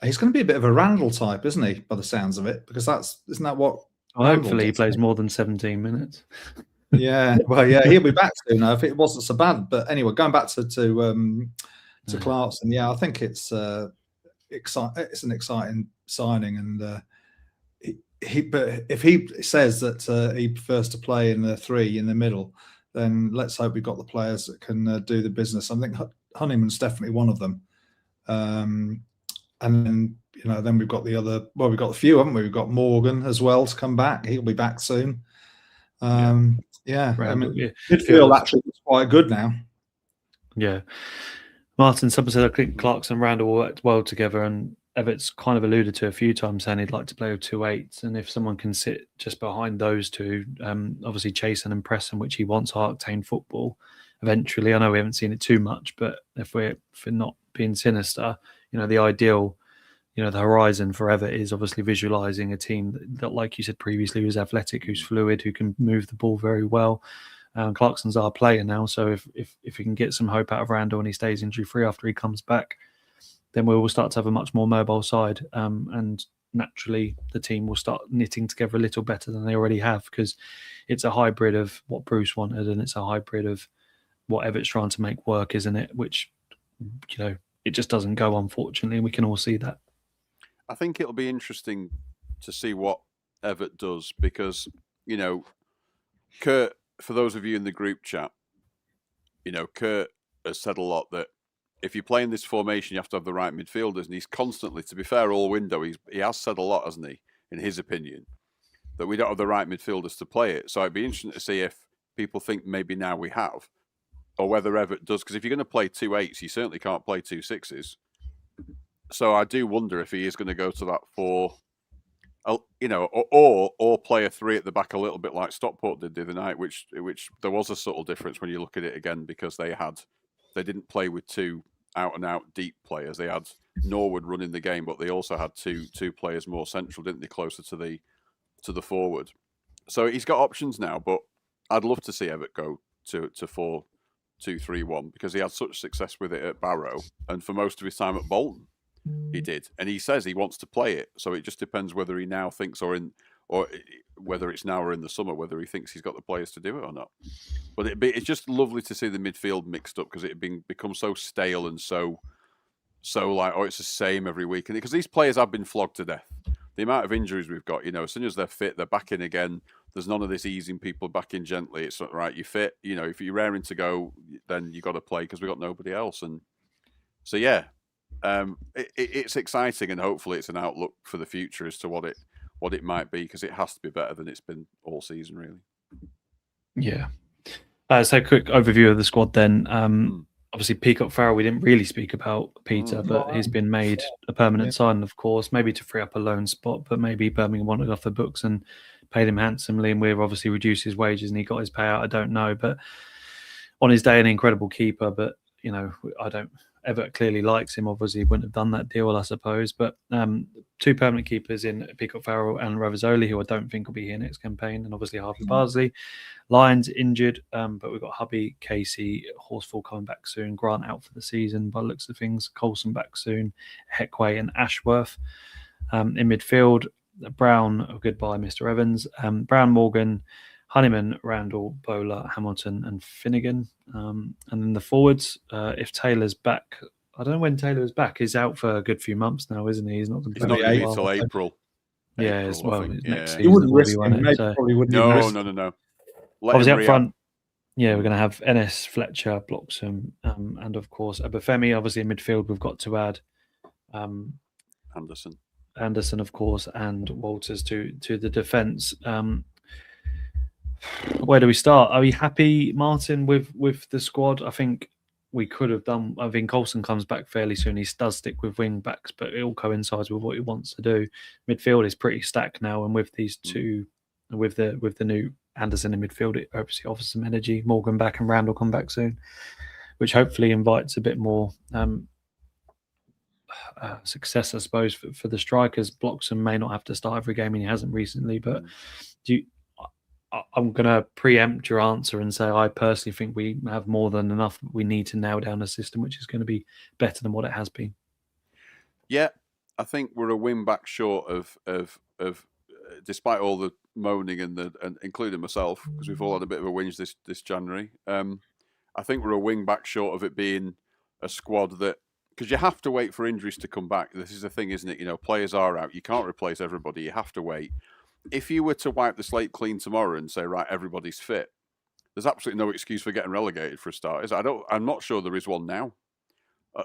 He's going to be a bit of a Randall type, isn't he? By the sounds of it, because isn't that what? Well, hopefully he plays more than 17 minutes. Yeah, well, yeah, he'll be back soon if it wasn't so bad. But anyway, going back to Clarkson, yeah, I think it's it's an exciting signing, and but if he says that he prefers to play in the three in the middle, then let's hope we've got the players that can do the business. I think Honeyman's definitely one of them. And then then we've got the other. Well, we've got a few, haven't we? We've got Morgan as well to come back. He'll be back soon. Yeah. I mean, midfield actually looks quite good now. Yeah. Martin, someone said I think Clarkson and Randall worked well together, and Evert's kind of alluded to a few times saying he'd like to play with 2 8s, and if someone can sit just behind those two, obviously chasing and pressing, which he wants Arctane football eventually. I know we haven't seen it too much, but if we're not being sinister, the ideal, the horizon for Everett is obviously visualising a team that, like you said previously, who's athletic, who's fluid, who can move the ball very well. Clarkson's our player now, so if we can get some hope out of Randall and he stays injury-free after he comes back, then we will start to have a much more mobile side, and naturally the team will start knitting together a little better than they already have, because it's a hybrid of what Bruce wanted and it's a hybrid of what Everett's trying to make work, isn't it? Which, it just doesn't go, unfortunately, and we can all see that. I think it'll be interesting to see what Everett does, because, Kurt, for those of you in the group chat, Kurt has said a lot that if you play in this formation, you have to have the right midfielders. And he's constantly, to be fair, all window, he has said a lot, hasn't he, in his opinion, that we don't have the right midfielders to play it. So it'd be interesting to see if people think maybe now we have, or whether Everett does. Because if you're going to play 2 8s, you certainly can't play 2 6s. So I do wonder if he is going to go to that 4, or play a 3 at the back a little bit like Stockport did the other night, which there was a subtle difference when you look at it again, because they didn't play with 2 out-and-out deep players. They had Norwood running the game, but they also had two players more central, didn't they, closer to the forward. So he's got options now, but I'd love to see Everett go to 4-2-3-1, because he had such success with it at Barrow, and for most of his time at Bolton he did, and he says he wants to play it. So it just depends whether he now thinks, or whether it's now or in the summer, whether he thinks he's got the players to do it or not. But it's just lovely to see the midfield mixed up, because it become so stale and so like, it's the same every week. And because these players have been flogged to death, the amount of injuries we've got, as soon as they're fit, they're back in again. There's none of this easing people back in gently. It's not right. You're fit, if you're raring to go, then you got to play, because we've got nobody else. And so, yeah, it's exciting, and hopefully it's an outlook for the future as to what it might be, because it has to be better than it's been all season, really. Yeah. So quick overview of the squad then. Obviously, Peacock Farrell, we didn't really speak about Peter, but he's been made a permanent sign, of course, maybe to free up a loan spot, but maybe Birmingham wanted off the books and paid him handsomely, and we've obviously reduced his wages and he got his payout. I don't know, but on his day, an incredible keeper, but, Everett clearly likes him. Obviously, he wouldn't have done that deal, I suppose. But 2 permanent keepers in Peacock Farrell and Ravizoli, who I don't think will be here next campaign, and obviously Harvey Barsley. Lyons injured, but we've got Hubby, Casey, Horsfall coming back soon, Grant out for the season by the looks of things, Coulson back soon, Heckway and Ashworth. In midfield, Brown, goodbye, Mr. Evans, Brown, Morgan, Honeyman, Randall, Bowler, Hamilton and Finnegan. And then the forwards, if Taylor's back, I don't know when Taylor is back. He's out for a good few months now, isn't he? He's not going to be until April. Yeah, as well. Next season you wouldn't risk him. No. Obviously up front, we're going to have Ennis, Fletcher, Bloxham, and of course Abafemi. Obviously in midfield, we've got to add Anderson, of course, and Walters to the defence. Where do we start? Are we happy, Martin, with the squad? I think we could have done. I think Coulson comes back fairly soon. He does stick with wing backs, but it all coincides with what he wants to do. Midfield is pretty stacked now, and with these two, with the new Anderson in midfield, it obviously offers some energy. Morgan back and Randall come back soon, which hopefully invites a bit more success, I suppose, for the strikers. Bloxham may not have to start every game, and he hasn't recently, but I'm going to preempt your answer and say I personally think we have more than enough. We need to nail down a system which is going to be better than what it has been. Yeah, I think we're a win back short of despite all the moaning and including myself, because we've all had a bit of a whinge this January. I think we're a wing back short of it being a squad that because you have to wait for injuries to come back. This is the thing, isn't it? You know, players are out. You can't replace everybody. You have to wait. If you were to wipe the slate clean tomorrow and say, right, everybody's fit, there's absolutely no excuse for getting relegated for a start. I'm not sure there is one now.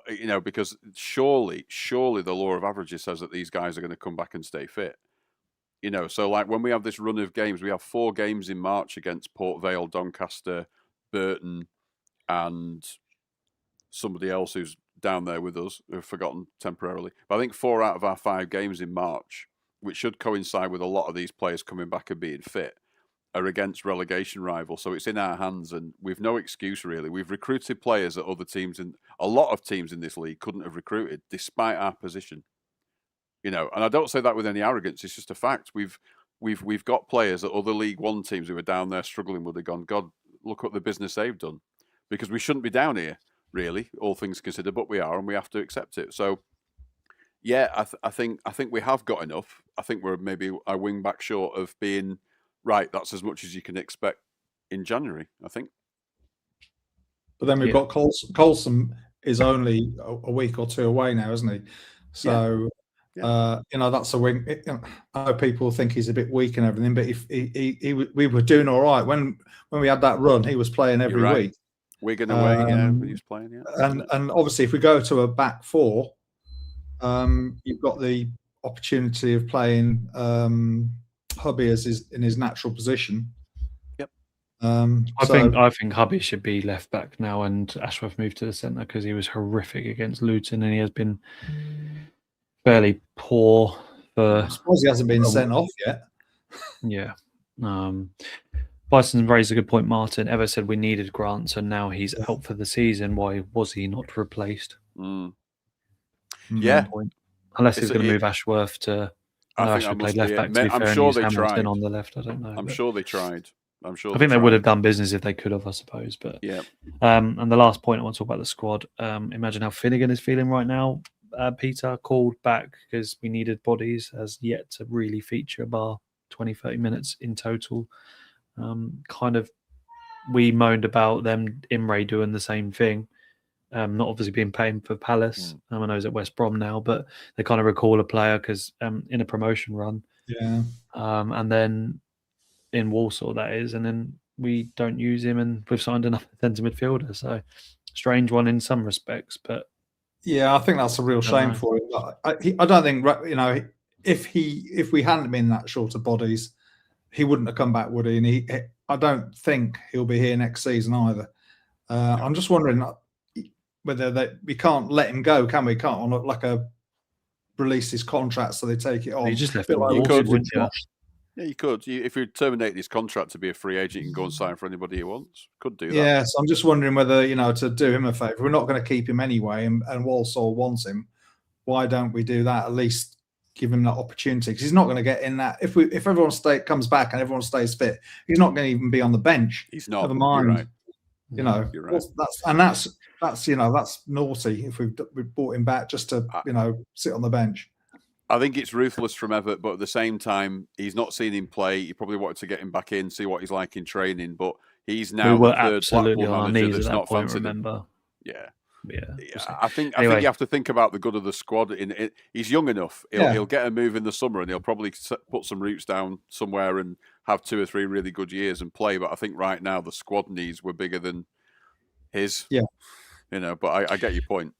You know, because surely the law of averages says that these guys are going to come back and stay fit. You know, so like when we have this run of games, we have 4 games in March against Port Vale, Doncaster, Burton, and somebody else who's down there with us, who've forgotten temporarily. But I think 4 out of our 5 games in March, which should coincide with a lot of these players coming back and being fit, are against relegation rivals. So it's in our hands, and we've no excuse really. We've recruited players that other teams in a lot of teams in this league couldn't have recruited, despite our position. You know, and I don't say that with any arrogance. It's just a fact. We've got players that other League One teams who are down there struggling would have gone, God, look what the business they've done, because we shouldn't be down here, really, all things considered, but we are, and we have to accept it. So, yeah, I think we have got enough. I think we're maybe a wing back short of being right. That's as much as you can expect in January, I think. But then we've got Coulson is only a week or 2 away now, isn't he? So. Yeah. You know, that's a wing. I know people think he's a bit weak and everything, but if we were doing all right when we had that run. He was playing every week. Wigan away, when he was playing, And obviously, if we go to a back 4, you've got the opportunity of playing Hubby in his natural position. Yep. I think Hubby should be left back now, and Ashworth moved to the centre because he was horrific against Luton, and he has been fairly poor. I suppose he hasn't been sent off yet. Yeah. Bison raised a good point, Martin. Ever said we needed Grant, so now he's out for the season. Why was he not replaced? Yeah. Unless he's going to move Ashworth to... Ashworth played left back, to be fair, I'm sure they Hamilton tried. on the left. I don't know. I'm sure they tried. I think they would have done business if they could have, I suppose. But yeah. And the last point I want to talk about the squad. Imagine how Finnegan is feeling right now. Peter called back because we needed bodies, has yet to really feature bar 20-30 minutes in total. We moaned about them, Imre doing the same thing, not obviously being paid for Palace. I know he's at West Brom now, but they kind of recall a player because in a promotion run, and then in Walsall that is, and then we don't use him, and we've signed another centre midfielder. So strange one in some respects, but. Yeah, I think that's a real shame for him. I don't think, you know, if we hadn't been that short of bodies, he wouldn't have come back, would he? And I don't think he'll be here next season either. I'm just wondering whether we can't let him go, can we? Can't like a release his contract so they take it on. You just left it like wouldn't you? Yeah, you could. If you terminate his contract to be a free agent, you can go and sign for anybody he wants. Could do that. Yeah, so I'm just wondering whether, you know, to do him a favour, we're not going to keep him anyway, and Walsall wants him. Why don't we do that? At least give him that opportunity, because he's not going to get in that. If everyone comes back and everyone stays fit, he's not going to even be on the bench. He's not. Never mind. You're right. You know, you're right. that's you know, that's naughty if we've brought him back just to, you know, sit on the bench. I think it's ruthless from Everett, but at the same time, he's not seen him play. You probably wanted to get him back in, see what he's like in training, but he's now the third absolutely Blackpool on our manager knees that's at that not point, fancied. remember? Yeah. Yeah. I think you have to think about the good of the squad. He's young enough. He'll get a move in the summer, and he'll probably put some roots down somewhere and have 2 or 3 really good years and play. But I think right now the squad needs were bigger than his. Yeah. You know, but I get your point.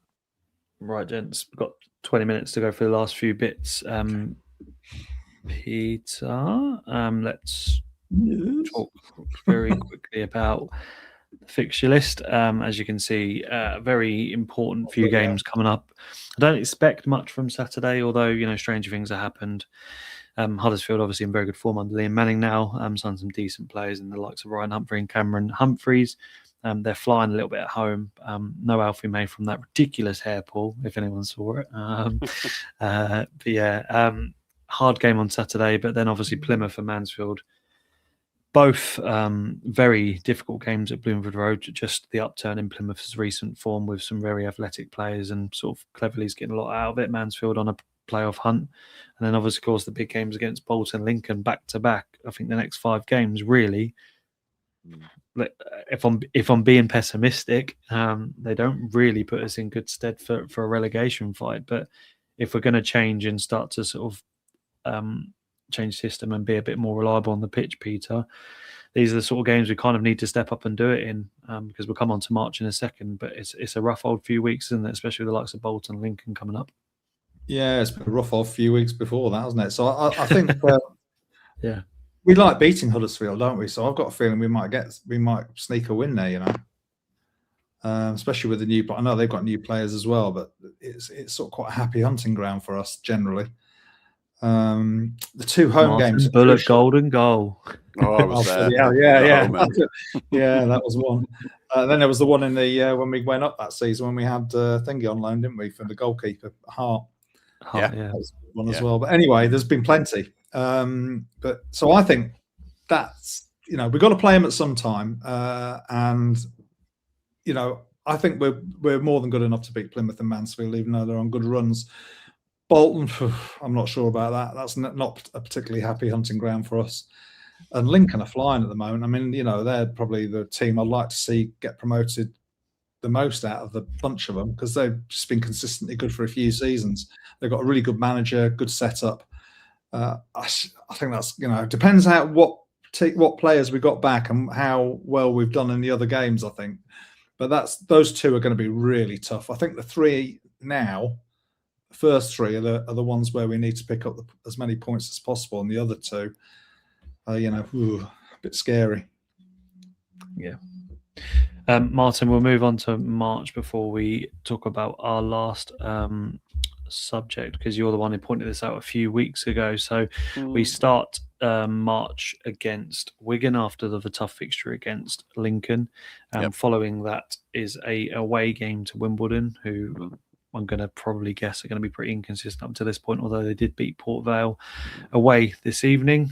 Right, gents. We've got 20 minutes to go for the last few bits. Peter, let's talk very quickly about the fixture list. As you can see, very important few games coming up. I don't expect much from Saturday, although, you know, stranger things have happened. Huddersfield obviously in very good form under Liam Manning now. Signed some decent players in the likes of Ryan Humphrey and Cameron Humphreys. They're flying a little bit at home. No Alfie May from that ridiculous hair pull, if anyone saw it. But yeah, hard game on Saturday, but then obviously Plymouth and Mansfield. Both very difficult games at Bloomford Road. Just the upturn in Plymouth's recent form with some very athletic players and sort of Cleverly's getting a lot out of it. Mansfield on a playoff hunt. And then obviously, of course, the big games against Bolton, Lincoln back to back. I think the next 5 games really if I'm being pessimistic, they don't really put us in good stead for a relegation fight. But if we're going to change and start to sort of change system and be a bit more reliable on the pitch, Peter, these are the sort of games we kind of need to step up and do it in, because we'll come on to March in a second. But it's a rough old few weeks, isn't it? Especially with the likes of Bolton and Lincoln coming up. Yeah, it's been a rough old few weeks before that, hasn't it? So I think yeah, we like beating Huddersfield, don't we? So I've got a feeling we might sneak a win there, you know. Especially with the new, but I know they've got new players as well. But it's sort of quite a happy hunting ground for us generally. The two home games, Bullock golden goal. Oh, I was there. Yeah, yeah, that was one. Then there was the one in the when we went up that season when we had Thingy on loan, didn't we, from the goalkeeper Hart? Yeah, that was one as well. But anyway, there's been plenty. But so I think that's, you know, we've got to play them at some time, and you know, I think we're more than good enough to beat Plymouth and Mansfield, even though they're on good runs. Bolton, I'm not sure about that. That's not a particularly happy hunting ground for us. And Lincoln are flying at the moment. I mean, you know, they're probably the team I'd like to see get promoted the most out of the bunch of them, because they've just been consistently good for a few seasons. They've got a really good manager, good setup. I think that's, you know, depends what players we got back and how well we've done in the other games, I think. But those two are going to be really tough. I think the three now, the first three are the ones where we need to pick up as many points as possible, and the other two, you know, a bit scary. Yeah. Martin, we'll move on to March before we talk about our last subject, because you're the one who pointed this out a few weeks ago. So we start March against Wigan after the tough fixture against Lincoln. Following that is a away game to Wimbledon, who I'm going to probably guess are going to be pretty inconsistent up to this point, although they did beat Port Vale away this evening,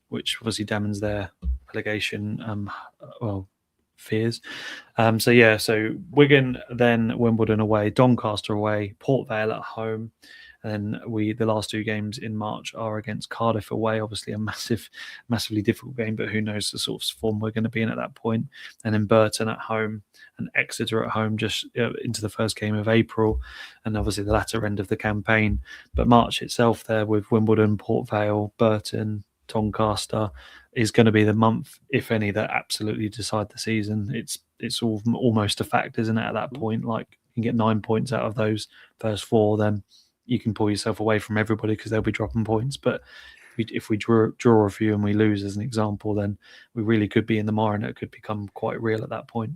which obviously damns their relegation fears. So Wigan, then Wimbledon away, Doncaster away, Port Vale at home, and then the last two games in March are against Cardiff away. Obviously a massively difficult game, but who knows the sort of form we're going to be in at that point. And then Burton at home and Exeter at home, just into the first game of April, and obviously the latter end of the campaign. But March itself there with Wimbledon, Port Vale, Burton, Doncaster is going to be the month, if any, that absolutely decide the season. It's almost a fact, isn't it, at that point? Like, you can get 9 points out of those first four, then you can pull yourself away from everybody because they'll be dropping points. But if we draw a few and we lose, as an example, then we really could be in the mire, and it could become quite real at that point.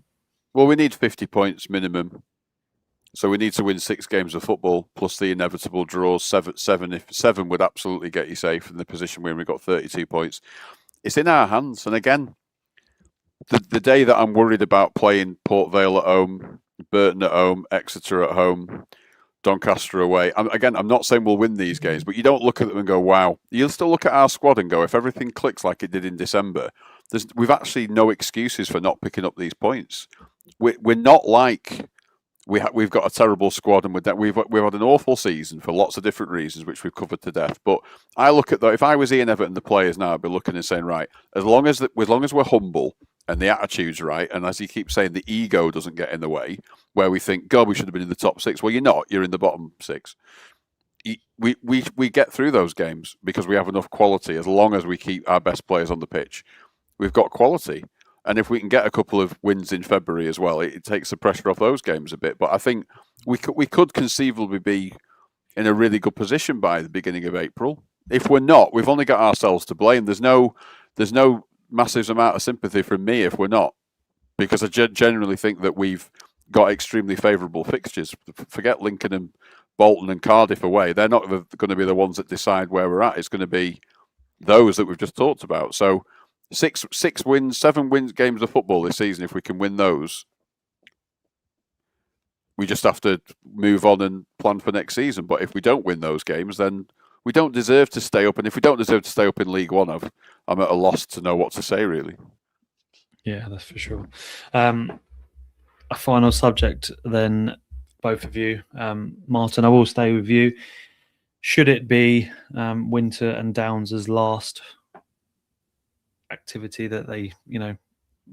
Well, we need 50 points minimum. So we need to win 6 games of football plus the inevitable draws. Seven would absolutely get you safe in the position where we got 32 points. It's in our hands. And again, the day that I'm worried about playing Port Vale at home, Burton at home, Exeter at home, Doncaster away. I'm not saying we'll win these games, but you don't look at them and go, wow. You'll still look at our squad and go, if everything clicks like it did in December, we've actually no excuses for not picking up these points. We're not like we've got a terrible squad, and we've had an awful season for lots of different reasons, which we've covered to death. But I look at that. If I was Ian Everton, the players now, I'd be looking and saying, right, as long as we're humble and the attitude's right, and as you keep saying, the ego doesn't get in the way, where we think, God, we should have been in the top 6. Well, you're not. You're in the bottom 6. We get through those games because we have enough quality. As long as we keep our best players on the pitch, we've got quality. And if we can get a couple of wins in February as well, it takes the pressure off those games a bit. But I think we could conceivably be in a really good position by the beginning of April. If we're not, we've only got ourselves to blame. There's no massive amount of sympathy from me if we're not, because I generally think that we've got extremely favourable fixtures. Forget Lincoln and Bolton and Cardiff away. They're not going to be the ones that decide where we're at. It's going to be those that we've just talked about. So 7 wins games of football this season. If we can win those, we just have to move on and plan for next season. But if we don't win those games, then we don't deserve to stay up. And if we don't deserve to stay up in League One, I'm at a loss to know what to say, really. Yeah, that's for sure. A final subject then, both of you. Martin, I will stay with you. Should it be Winter and Downs' last activity that they,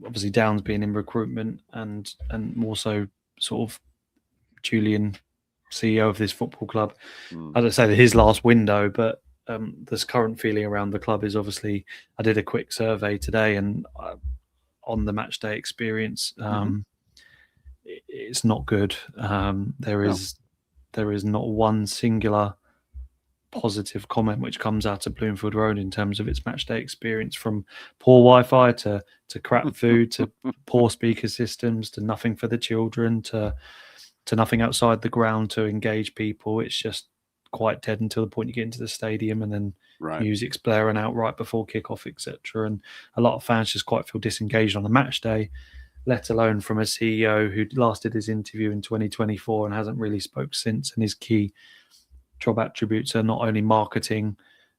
obviously Downs being in recruitment and more so sort of Julian, CEO of this football club. I don't say that his last window, but this current feeling around the club is obviously. I did a quick survey today, and on the match day experience, it's not good. There is not one singular positive comment which comes out of Bloomfield Road in terms of its match day experience, from poor Wi-Fi to crap food to poor speaker systems to nothing for the children to nothing outside the ground to engage people. It's just quite dead until the point you get into the stadium, and then music's blaring out right before kickoff, etc. And a lot of fans just quite feel disengaged on the match day, let alone from a CEO who last did his interview in 2024 and hasn't really spoke since. And his key job attributes are not only marketing,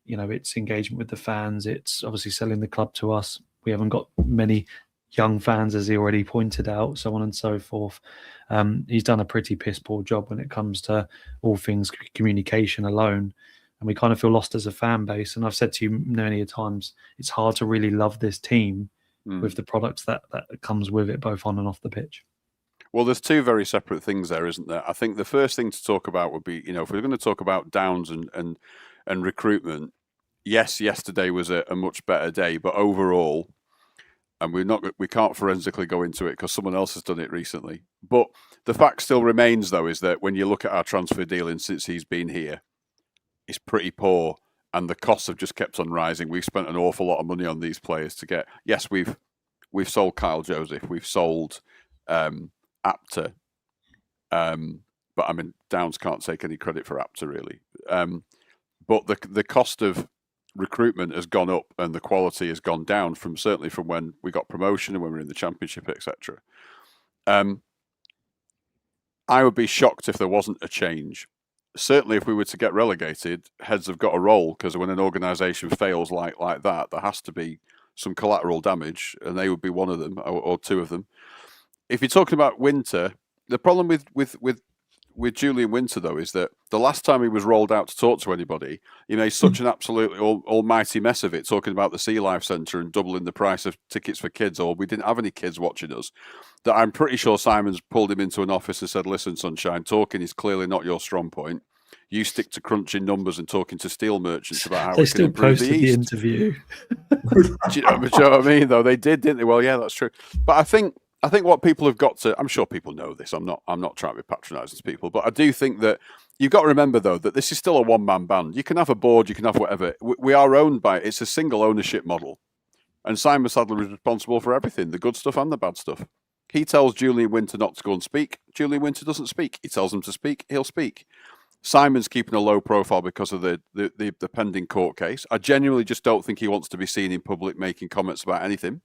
it's engagement with the fans, it's obviously selling the club to us. We haven't got many young fans, as he already pointed out, so on and so forth. He's done a pretty piss poor job when it comes to all things communication alone, and we kind of feel lost as a fan base. And I've said to you many times, it's hard to really love this team with the products that comes with it, both on and off the pitch. Well, there's two very separate things there, isn't there? I think the first thing to talk about would be, if we're going to talk about Downs and recruitment, yes, yesterday was a much better day, but overall, and we can't forensically go into it because someone else has done it recently. But the fact still remains, though, is that when you look at our transfer dealing since he's been here, it's pretty poor, and the costs have just kept on rising. We've spent an awful lot of money on these players to get. Yes, we've sold Kyle Joseph, we've sold Apter, but I mean Downs can't take any credit for Apter really. But the cost of recruitment has gone up and the quality has gone down certainly from when we got promotion and when we were in the Championship, etc. I would be shocked if there wasn't a change. Certainly, if we were to get relegated, heads have got to roll, because when an organisation fails like that, there has to be some collateral damage, and they would be one of them or two of them. If you're talking about Winter, the problem with Julian Winter, though, is that the last time he was rolled out to talk to anybody, he made such an absolutely almighty mess of it, talking about the Sea Life Centre and doubling the price of tickets for kids, or we didn't have any kids watching us, that I'm pretty sure Simon's pulled him into an office and said, listen, Sunshine, talking is clearly not your strong point. You stick to crunching numbers and talking to steel merchants about how they still posted the interview. Do you know what I mean, though? They did, didn't they? Well, yeah, that's true. But I think what people have got to, I'm sure people know this, I'm not trying to be patronising to people, but I do think that you've got to remember, though, that this is still a one-man band. You can have a board, you can have whatever. We are owned by, it's a single ownership model. And Simon Sadler is responsible for everything, the good stuff and the bad stuff. He tells Julian Winter not to go and speak. Julian Winter doesn't speak. He tells him to speak, he'll speak. Simon's keeping a low profile because of the pending court case. I genuinely just don't think he wants to be seen in public making comments about anything,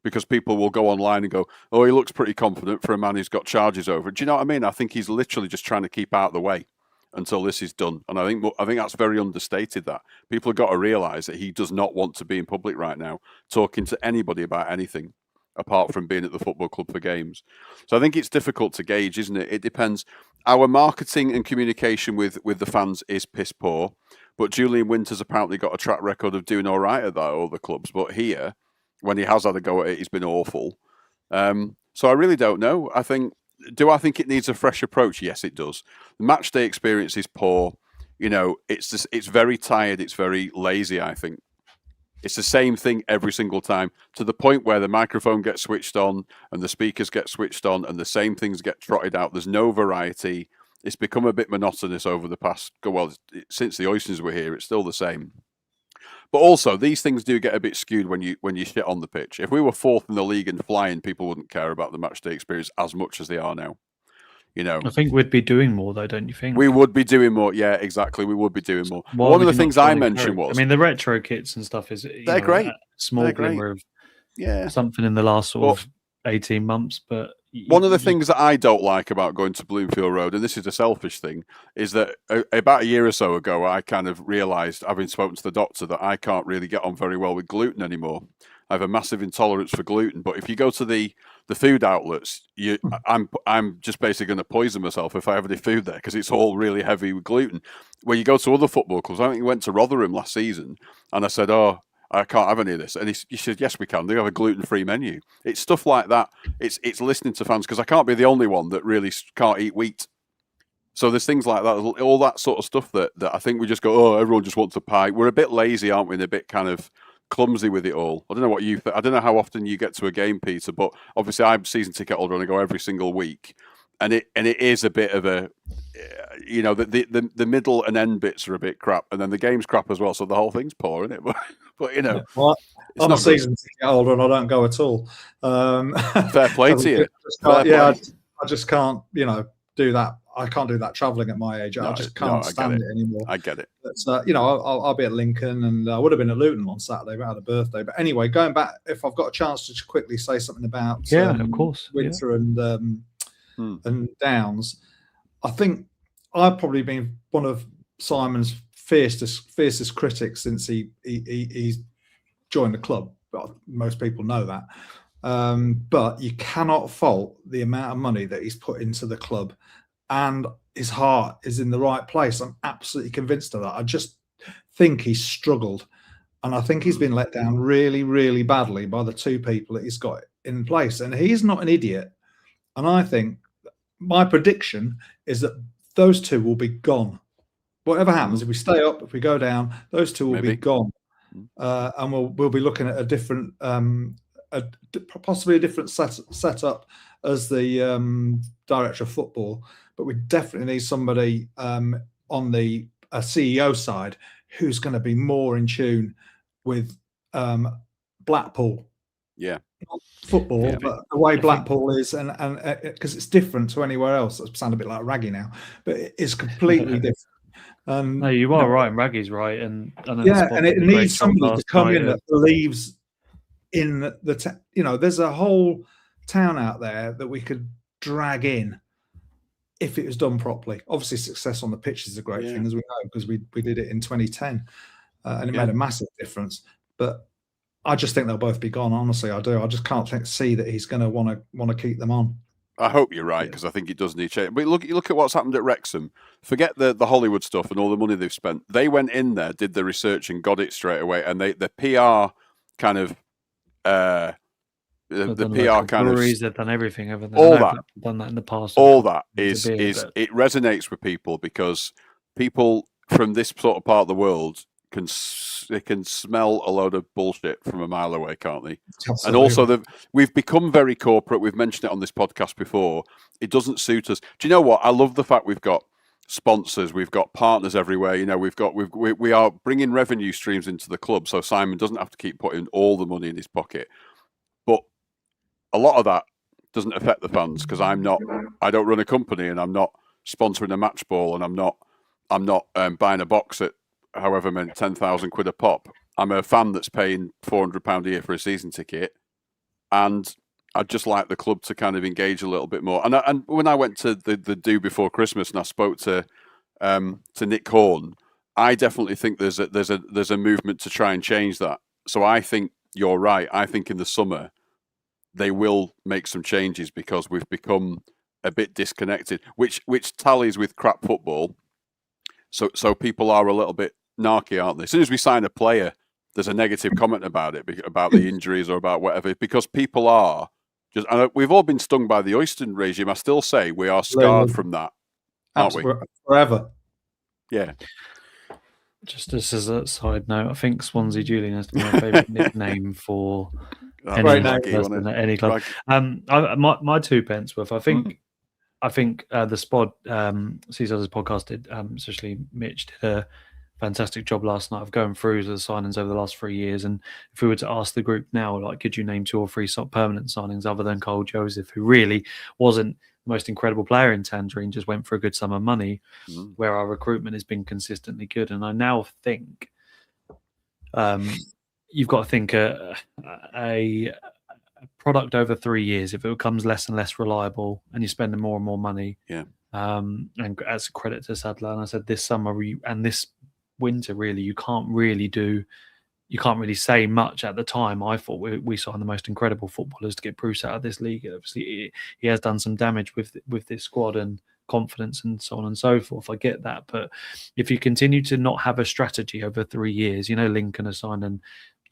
because people will go online and go, oh, he looks pretty confident for a man who's got charges over. Do you know what I mean? I think he's literally just trying to keep out of the way until this is done. And I think that's very understated, that people have got to realise that he does not want to be in public right now talking to anybody about anything apart from being at the football club for games. So I think it's difficult to gauge, isn't it? It depends. Our marketing and communication with the fans is piss poor, but Julian Winter's apparently got a track record of doing all right at that other clubs. But here, when he has had a go at it, he's been awful. So I really don't know. Do I think it needs a fresh approach? Yes, it does. The match day experience is poor. It's very tired. It's very lazy, I think. It's the same thing every single time, to the point where the microphone gets switched on and the speakers get switched on and the same things get trotted out. There's no variety. It's become a bit monotonous over the past, since the Oysters were here, it's still the same. But also, these things do get a bit skewed when you shit on the pitch. If we were fourth in the league and flying, people wouldn't care about the match day experience as much as they are now. I think we'd be doing more, though, don't you think? We would be doing more. Yeah, exactly. We would be doing more. One of the things I mentioned was, the retro kits and stuff they're great. Small glimmer of something in the last sort of 18 months. But one of the things that I don't like about going to Bloomfield Road, and this is a selfish thing, is that about a year or so ago, I kind of realised, having spoken to the doctor, that I can't really get on very well with gluten anymore. I have a massive intolerance for gluten. But if you go to the food outlets, I'm just basically going to poison myself if I have any food there, because it's all really heavy with gluten. When you go to other football clubs, I think we went to Rotherham last season, and I said, I can't have any of this. And he said, yes, we can. They have a gluten-free menu. It's stuff like that. It's listening to fans, because I can't be the only one that really can't eat wheat. So there's things like that, all that sort of stuff that I think we just go, oh, everyone just wants a pie. We're a bit lazy, aren't we? And a bit kind of clumsy with it all. I don't know what you I don't know how often you get to a game, Peter, but obviously I'm a season ticket holder and I go every single week. And it is a bit of a, you know, the middle and end bits are a bit crap, and then the game's crap as well. So the whole thing's poor, isn't it? But you know, yeah. Well, I'm a season ticket holder and I don't go at all. Fair play to you. I just can't, you know, do that. I can't do that travelling at my age. I just can't stand it anymore. I get it. But, you know, I'll be at Lincoln, and I would have been at Luton on Saturday, but I had a birthday. But anyway, going back, if I've got a chance to just quickly say something about of course, Winter and Downs, I think I've probably been one of Simon's fiercest critics since he's joined the club. But most people know that. But you cannot fault the amount of money that he's put into the club, and his heart is in the right place. I'm absolutely convinced of that. I just think he's struggled, and I think he's been let down really, really badly by the two people that he's got in place. And he's not an idiot. And I think my prediction is that those two will be gone. Whatever happens, if we stay up, if we go down, those two will be gone. And we'll be looking at a different, possibly a different setup as the director of football. But we definitely need somebody on the CEO side who's going to be more in tune with Blackpool. Yeah. Not football, but the way Blackpool is, and because it's different to anywhere else. I sound a bit like Raggy now, but it is completely different. No, you are right, and Raggy's right, and it needs somebody to come in that believes in the you know, there's a whole town out there that we could drag in if it was done properly. Obviously, success on the pitch is a great thing, as we know, because we did it in 2010, and it made a massive difference. But I just think they'll both be gone. Honestly, I do. I just can't see that he's going to want to keep them on. I hope you're right, because I think it does need change. But you look at what's happened at Wrexham. Forget the Hollywood stuff and all the money they've spent. They went in there, did the research, and got it straight away. And the PR kind of the PR kind of they've done everything, haven't they? All that done that in the past. All that is it resonates with people, because people from this sort of part of the world can smell a load of bullshit from a mile away, can't they? Absolutely. And also, we've become very corporate. We've mentioned it on this podcast before. It doesn't suit us. Do you know what? I love the fact we've got sponsors, we've got partners everywhere. You know, we are bringing revenue streams into the club, so Simon doesn't have to keep putting all the money in his pocket. But a lot of that doesn't affect the fans, because I don't run a company, and I'm not sponsoring a match ball, and I'm not buying a box at however many 10,000 quid a pop. I'm a fan that's paying £400 a year for a season ticket, and I'd just like the club to kind of engage a little bit more. And when I went to the do before Christmas and I spoke to Nick Horn, I definitely think there's a movement to try and change that. So I think you're right. I think in the summer they will make some changes, because we've become a bit disconnected, which tallies with crap football. So people are a little bit narky, aren't they? As soon as we sign a player, there's a negative comment about it, about the injuries or about whatever, because people are just. And we've all been stung by the oyster regime. I still say we are scarred from that, aren't we? Forever. Yeah. Just as a side note, I think Swansea Julian has to be my favourite nickname for any club. My 2 pence worth. I think the Spod Seasons podcast did, especially Mitch, did a fantastic job last night of going through the signings over the last 3 years. And if we were to ask the group now, like, could you name 2 or 3 permanent signings other than Cole Joseph, who really wasn't the most incredible player in Tangerine, just went for a good sum of money, where our recruitment has been consistently good. And I now think you've got to think a product over 3 years, if it becomes less and less reliable and you're spending more and more money. And as a credit to Sadler, and I said this summer and this winter, really, you can't really say much. At the time, I thought we signed the most incredible footballers to get Bruce out of this league. Obviously, he has done some damage with this squad and confidence and so on and so forth. I get that, but if you continue to not have a strategy over 3 years, Lincoln has signed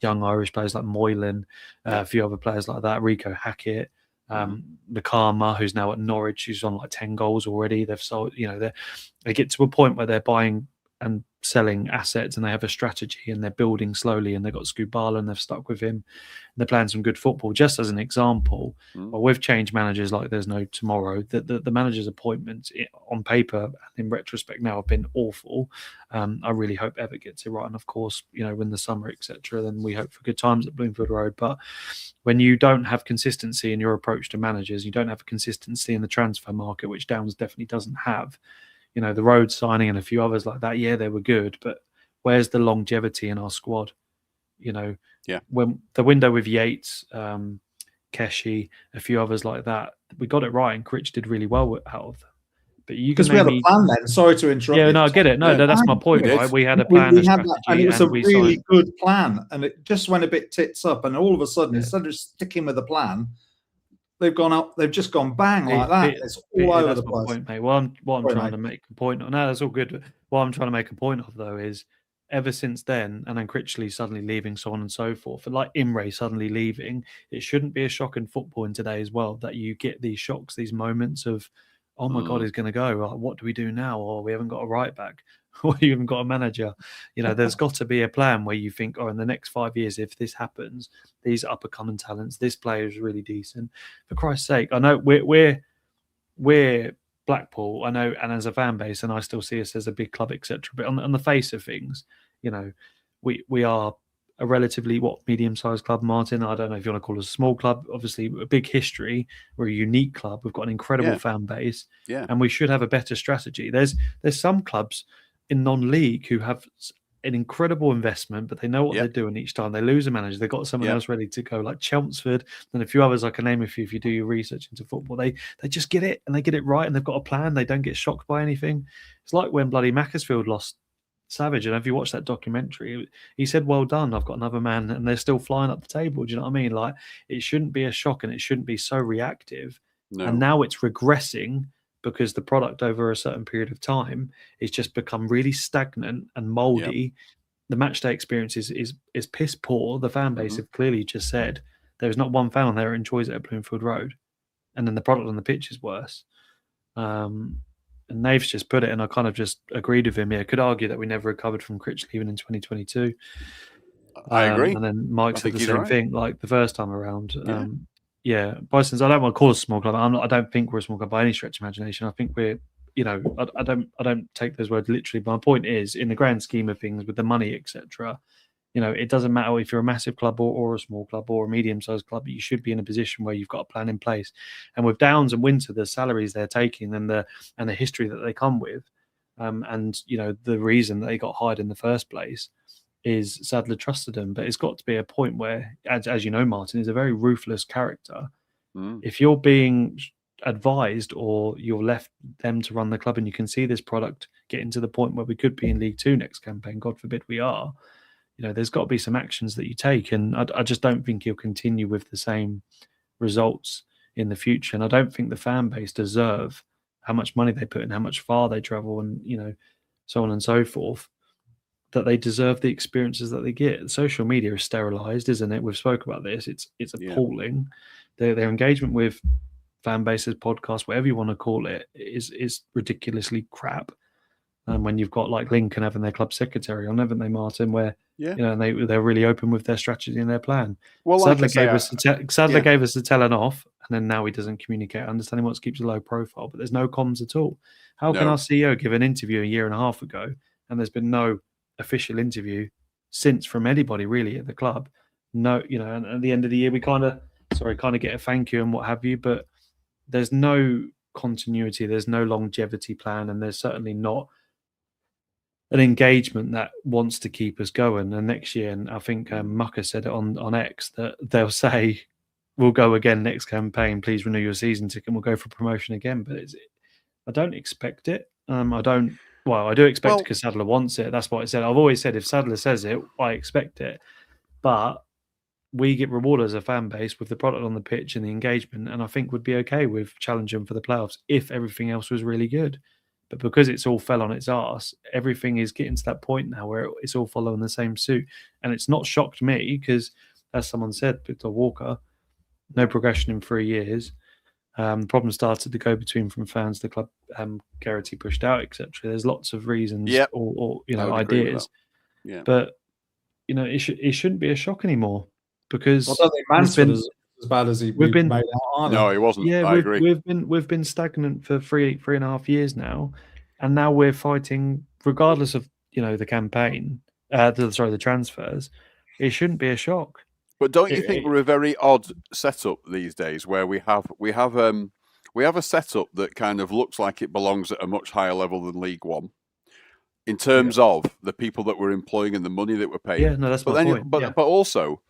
young Irish players like Moylan, a few other players like that, Rico Hackett, Nakama, who's now at Norwich, who's on like 10 goals already. They've sold, they get to a point where they're buying and selling assets, and they have a strategy, and they're building slowly, and they've got Skubala, and they've stuck with him, and they're playing some good football. Just as an example, well, we've changed managers like there's no tomorrow. The manager's appointments on paper and in retrospect now have been awful. I really hope Everett gets it right, and of course, when the summer, etc., then we hope for good times at Bloomfield Road. But when you don't have consistency in your approach to managers, you don't have a consistency in the transfer market, which Downs definitely doesn't have. The Rhodes signing and a few others like that, they were good, but where's the longevity in our squad? When the window with Yates, Keshi, a few others like that, we got it right, and Critch did really well out of them. But because we had a plan then. Sorry to interrupt. Yeah, no, I get it. No, that's my point, right? We had a plan, we had that, and it was a really good plan, and it just went a bit tits up, and all of a sudden, instead of sticking with the plan, they've gone up. They've just gone bang like that. It's all over the place. Point, mate. What I'm trying to make a point of. No, that's all good. What I'm trying to make a point of, though, is ever since then, and then Critchley suddenly leaving, so on and so forth, and like Imre suddenly leaving, it shouldn't be a shock in football in today's world that you get these shocks, these moments of, oh my God, he's going to go. What do we do now? Or we haven't got a right back. Or you haven't got a manager. There's got to be a plan where you think, in the next 5 years, if this happens, these upper coming talents, this player is really decent. For Christ's sake, I know we're Blackpool, I know, and as a fan base, and I still see us as a big club, etc. But on the face of things, we are a relatively medium-sized club, Martin. I don't know if you want to call us a small club. Obviously, a big history. We're a unique club. We've got an incredible fan base, and we should have a better strategy. There's some clubs in non-league who have an incredible investment, but they know what they're doing each time. They lose a manager, they've got someone else ready to go, like Chelmsford and a few others I can name a few if you do your research into football. They just get it, and they get it right, and they've got a plan. They don't get shocked by anything. It's like when bloody Macclesfield lost Savage, and if you watch that documentary, he said, well done, I've got another man, and they're still flying up the table. Do you know what I mean? Like, it shouldn't be a shock, and it shouldn't be so reactive. No. And now it's regressing because the product over a certain period of time is just become really stagnant and moldy. The match day experience is piss poor. The fan base have clearly just said there's not one fan on there who enjoys it at Bloomfield Road, and then the product on the pitch is worse. And Nave's just put it, and I kind of just agreed with him. Could argue that we never recovered from Critch leaving in 2022. I agree. And then Mike said the same thing, like the first time around. Bison's, I don't want to call us a small club. I don't think we're a small club by any stretch of imagination. I think we're, I don't take those words literally. But my point is, in the grand scheme of things, with the money, etc., it doesn't matter if you're a massive club or a small club or a medium-sized club. You should be in a position where you've got a plan in place. And with Downs and Winter, the salaries they're taking and the history that they come with, and the reason that they got hired in the first place is Sadler trusted them. But it's got to be a point where, as you know, Martin is a very ruthless character. If you're being advised or you're left them to run the club, and you can see this product getting to the point where we could be in League Two next campaign, God forbid we are, there's got to be some actions that you take. And I just don't think he'll continue with the same results in the future. And I don't think the fan base deserve how much money they put in, how much far they travel, and so on and so forth, that they deserve the experiences that they get. Social media is sterilized, isn't it? We've spoke about this. It's appalling. Their engagement with fan bases, podcasts, whatever you want to call it, is ridiculously crap. And when you've got like Lincoln having their club secretary on, haven't they, Martin? Where and they're really open with their strategy and their plan. Well, Sadler gave us the telling off, and then now he doesn't communicate. Understanding what keeps a low profile, but there's no comms at all. How can our CEO give an interview a year and a half ago, and there's been no official interview since from anybody really at the club? No, and at the end of the year we kind of get a thank you and what have you, but there's no continuity, there's no longevity plan, and there's certainly not an engagement that wants to keep us going. And next year, and I think Mucker said it on X, that they'll say we'll go again next campaign, please renew your season ticket and we'll go for promotion again. But I don't expect it. I do expect it because Sadler wants it. That's what I said. I've always said if Sadler says it, I expect it. But we get rewarded as a fan base with the product on the pitch and the engagement, and I think would be okay with challenging for the playoffs if everything else was really good. But because it's all fell on its arse, everything is getting to that point now where it's all following the same suit. And it's not shocked me because, as someone said, Victor Walker, no progression in 3 years. Problem started to go between from fans, the club, Garrity pushed out, etc. There's lots of reasons or ideas. Yeah. But it shouldn't be a shock anymore because I don't think Mansford is as bad as we've been made out either. No, he wasn't. Yeah, I agree. We've been stagnant for three and a half years now, and now we're fighting regardless of the campaign. The transfers. It shouldn't be a shock. But don't you think we're a very odd setup these days, where we have a setup that kind of looks like it belongs at a much higher level than League One, in terms of the people that we're employing and the money that we're paying. Yeah, no, that's my point. But also,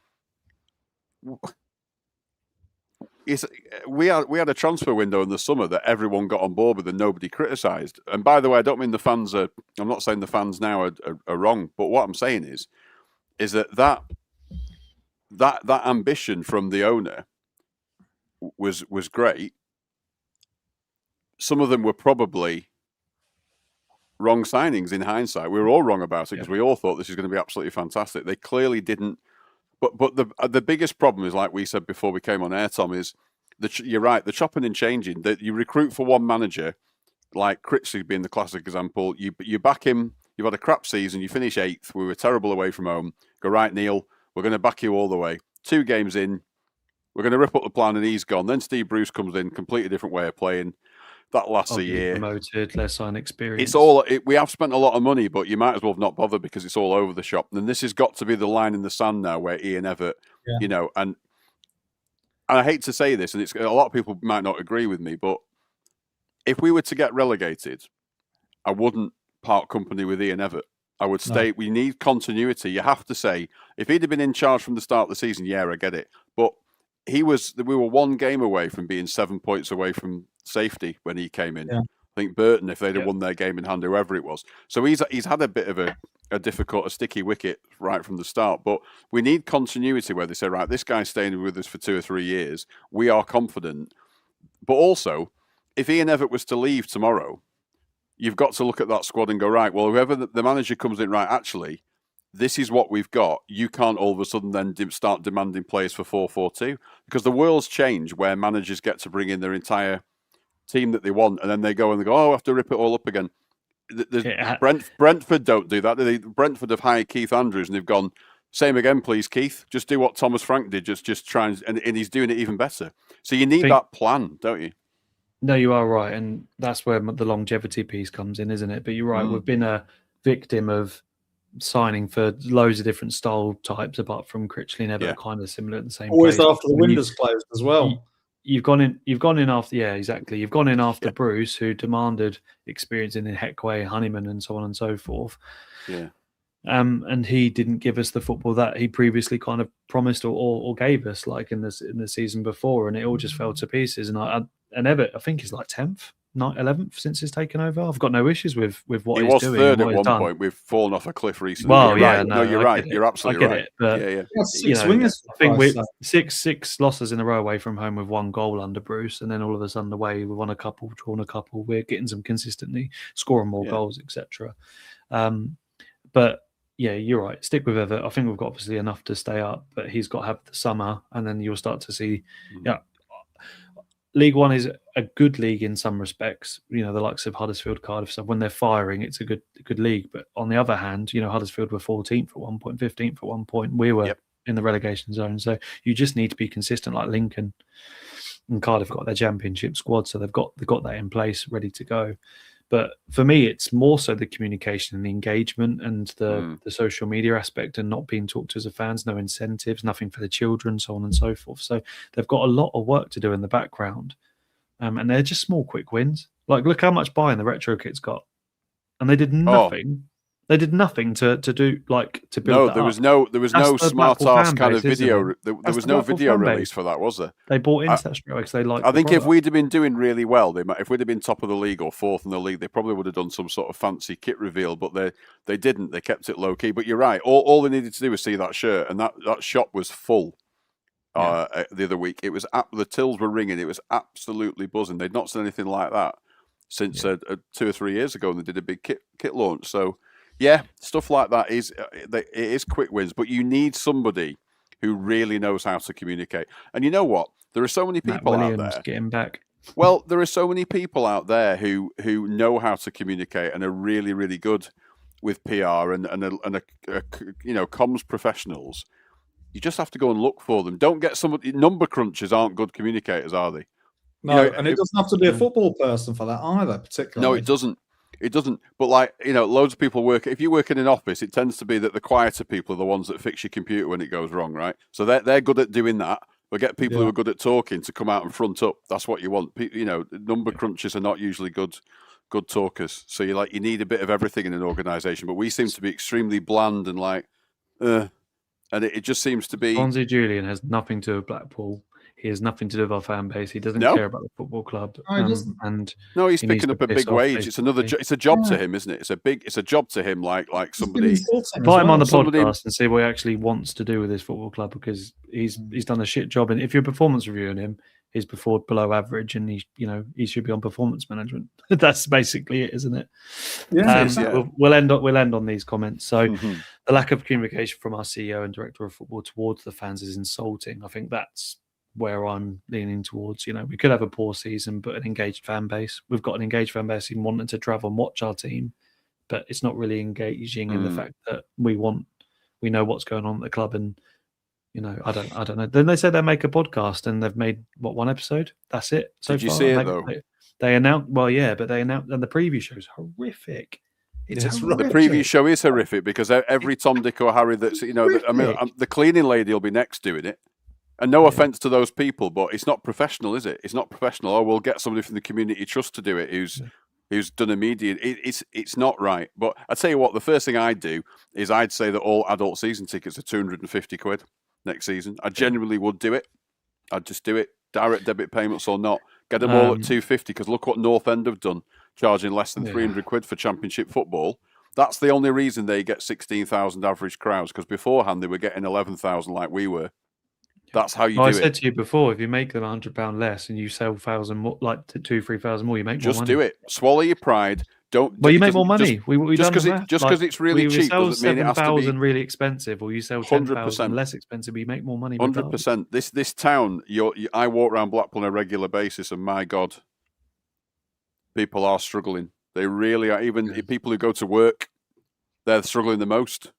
we had a transfer window in the summer that everyone got on board with and nobody criticised. And by the way, I don't mean the fans are. I'm not saying the fans now are wrong, but what I'm saying is that ambition from the owner was great. Some of them were probably wrong signings in hindsight. We were all wrong about it because we all thought this is going to be absolutely fantastic. They clearly didn't. But the biggest problem is, like we said before we came on air, Tom, is you're right. The chopping and changing. That you recruit for one manager, like Critchley being the classic example. You back him. You've had a crap season. You finish 8th. We were terrible away from home. Go right, Neil. We're going to back you all the way. 2 games in, we're going to rip up the plan, and he's gone. Then Steve Bruce comes in, completely different way of playing. That lasts a year. Promoted, less on experience. It's all. We have spent a lot of money, but you might as well not bother because it's all over the shop. And this has got to be the line in the sand now, where Ian Evatt, and I hate to say this, and it's a lot of people might not agree with me, but if we were to get relegated, I wouldn't part company with Ian Evatt. I would stay. No. We need continuity. You have to say, if he'd have been in charge from the start of the season, I get it. But we were 1 game away from being 7 points away from safety when he came in. Yeah. I think Burton, if they'd have won their game in hand, whoever it was. So he's had a bit of a difficult, a sticky wicket right from the start. But we need continuity where they say, right, this guy's staying with us for 2 or 3 years. We are confident. But also, if Ian Evatt was to leave tomorrow, you've got to look at that squad and go, right, well, whoever the manager comes in, right, actually, this is what we've got. You can't all of a sudden then start demanding players for 4-4-2 because the world's changed where managers get to bring in their entire team that they want and then they go, oh, I have to rip it all up again. Brentford don't do that. Brentford have hired Keith Andrews and they've gone, same again, please, Keith. Just do what Thomas Frank did. Just try and he's doing it even better. So you need that plan, don't you? No, you are right. And that's where the longevity piece comes in, isn't it? But you're right. We've been a victim of signing for loads of different style types, apart from Critchley and Evatt, kind of similar at the same always place. After the windows closed as well. You've gone in after, exactly. You've gone in after Bruce, who demanded experience in Heckway, Honeyman, and so on and so forth. Yeah. And he didn't give us the football that he previously kind of promised or gave us, like in the season before, and it all just fell to pieces. And Evatt, I think he's like 10th, 11th since he's taken over. I've got no issues with what he's doing. He was third at one point. We've fallen off a cliff recently. Well, you're right. You're absolutely right. But, yeah. 6 wingers. I think we're six losses in a row away from home with 1 goal under Bruce, and then all of a sudden away we won a couple, drawn a couple. We're getting some consistently scoring more goals, etc. But yeah, you're right. Stick with Evatt. I think we've got obviously enough to stay up, but he's got to have the summer, and then you'll start to see. League One is a good league in some respects. The likes of Huddersfield, Cardiff, stuff. When they're firing, it's a good league. But on the other hand, Huddersfield were 14th at one point, 15th at one point. We were in the relegation zone. So you just need to be consistent, like Lincoln and Cardiff got their championship squad, so they've got that in place, ready to go. But for me, it's more so the communication and the engagement and the social media aspect and not being talked to as a fans, no incentives, nothing for the children, so on and so forth. So they've got a lot of work to do in the background. And they're just small, quick wins. Like, look how much buying the retro kit's got. And they did nothing. They did nothing to do, like, to build there was no smart ass kind of video. There was no video release for that, was there? They bought into that straight away because they liked I think if we'd have been doing really well, if we'd have been top of the league or 4th in the league, they probably would have done some sort of fancy kit reveal, but they didn't. They kept it low key. But you're right. All they needed to do was see that shirt, and that shop was full the other week. It was the tills were ringing. It was absolutely buzzing. They'd not seen anything like that since 2 or 3 years ago, and they did a big kit launch. So, yeah, stuff like that it is quick wins, but you need somebody who really knows how to communicate. And you know what? There are so many people out there. Get him back. Well, there are so many people out there who know how to communicate and are really, really good with PR and comms professionals. You just have to go and look for them. Don't get somebody. Number crunchers aren't good communicators, are they? No, and it doesn't have to be a football person for that either, particularly. No, it doesn't. It doesn't. But loads of people work. If you work in an office, it tends to be that the quieter people are the ones that fix your computer when it goes wrong, right? So they're good at doing that. But get people who are good at talking to come out and front up. That's what you want. Number crunchers are not usually good talkers. So you need a bit of everything in an organisation. But we seem to be extremely bland and and it just seems to be. Fonzie Julian has nothing to do with Blackpool. He has nothing to do with our fan base. He doesn't care about the football club. No, he doesn't. He's picking up a big wage. It's another. It's a job to him, isn't it? It's a job to him. Like somebody. Invite him on the podcast and see what he actually wants to do with his football club, because he's done a shit job. And if you're performance reviewing him, he's below average, and he should be on performance management. That's basically it, isn't it? Yeah. We'll end on these comments. So the lack of communication from our CEO and director of football towards the fans is insulting. I think that's where I'm leaning towards. We could have a poor season, but an engaged fan base. We've got an engaged fan base in wanting to travel and watch our team, but it's not really engaging in the fact that we know what's going on at the club. And I don't know. Then they said they make a podcast, and they've made one episode. That's it. So did you far. see it though? They announced. Well, yeah, but they announced, and the preview show is horrific. The preview show is horrific because every Tom, Dick, or Harry that's the cleaning lady will be next doing it. And no offense to those people, but it's not professional, is it? It's not professional. Oh, we'll get somebody from the community trust to do it who's done a media. It's not right. But I tell you what, the first thing I'd do is I'd say that all adult season tickets are £250 next season. I genuinely would do it. I'd just do it, direct debit payments or not. Get them all at £250, because look what North End have done, charging less than £300 for Championship football. That's the only reason they get 16,000 average crowds, because beforehand they were getting 11,000 like we were. That's how you do it. I said to you before, if you make them £100 less and you sell 1,000 more, like 2,000-3,000 more, you make more money. Just do it. Swallow your pride. You make more money. Just because it's really cheap doesn't mean it has to be 7,000 really expensive, or you sell 10,000 less expensive, but you make more money. 100%. This town, I walk around Blackpool on a regular basis, and my God, people are struggling. They really are. Even people who go to work, they're struggling the most.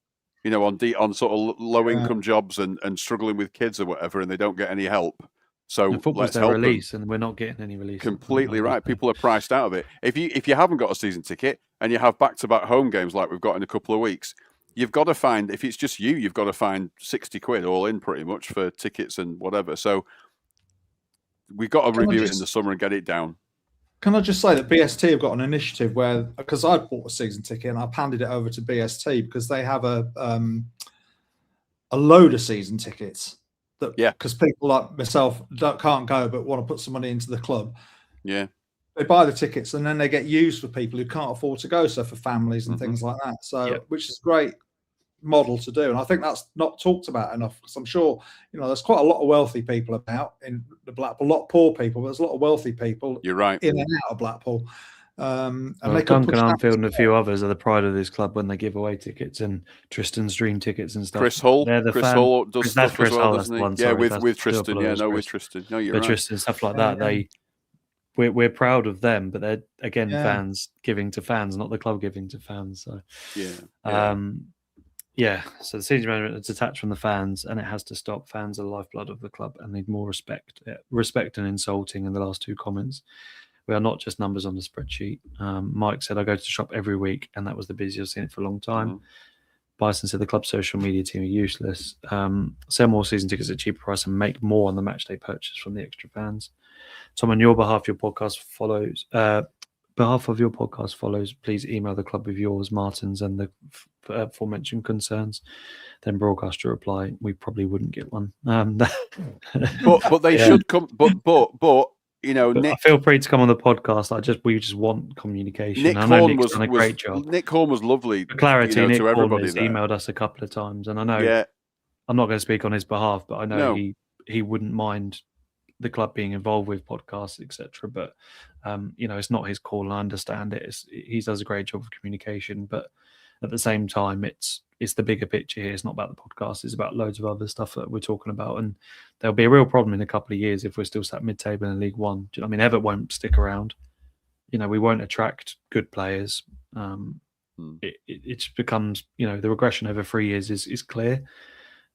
On sort of low income jobs and struggling with kids or whatever, and they don't get any help. So let's help release them. And we're not getting any release. Completely right. People are priced out of it. If you haven't got a season ticket and you have back-to-back home games like we've got in a couple of weeks, you've got to find, if it's just you've got to find £60 all in pretty much for tickets and whatever. So we've got to review it in the summer and get it down. Can I just say that BST have got an initiative where, because I bought a season ticket and I've handed it over to BST because they have a load of season tickets that, because people like myself can't go but want to put some money into the club. Yeah, they buy the tickets and then they get used for people who can't afford to go, so for families and things like that. So, which is a great model to do, and I think that's not talked about enough, because I'm sure there's quite a lot of wealthy people about in the Blackpool, a lot of poor people, but there's a lot of wealthy people. You're right. In and out of Blackpool. And Duncan Armfield and a few others are the pride of this club when they give away tickets, and Tristan's dream tickets and stuff. Chris Hull does stuff as well, doesn't he? Yeah, with Tristan. Yeah, no, with Tristan. No, you're right. Tristan, stuff like that. We're proud of them, but they're fans giving to fans, not the club giving to fans. So so the senior management is detached from the fans, and it has to stop. Fans are the lifeblood of the club and need more respect. Respect and insulting in the last two comments. We are not just numbers on the spreadsheet. Mike said, I go to the shop every week, and that was the busiest I've seen it for a long time. Bison said the club's social media team are useless. Sell more season tickets at a cheaper price and make more on the match day purchase from the extra fans. Tom, on your behalf, your podcast follows. Please email the club with yours, Martin's, and the aforementioned concerns. Then broadcast your reply. We probably wouldn't get one. But they should come. But Nick, feel free to come on the podcast. We just want communication. Nick Horn was done a great job. Nick Horn was lovely. For clarity, Nick Horn has emailed us a couple of times, and I know I'm not going to speak on his behalf, but I know he wouldn't mind the club being involved with podcasts, etc. But It's not his call, and I understand it. He does a great job of communication, but at the same time, it's the bigger picture here. It's not about the podcast. It's about loads of other stuff that we're talking about, and there'll be a real problem in a couple of years if we're still sat mid-table in League One. Do you know what I mean? Everett won't stick around. We won't attract good players. It just becomes, the regression over 3 years is clear.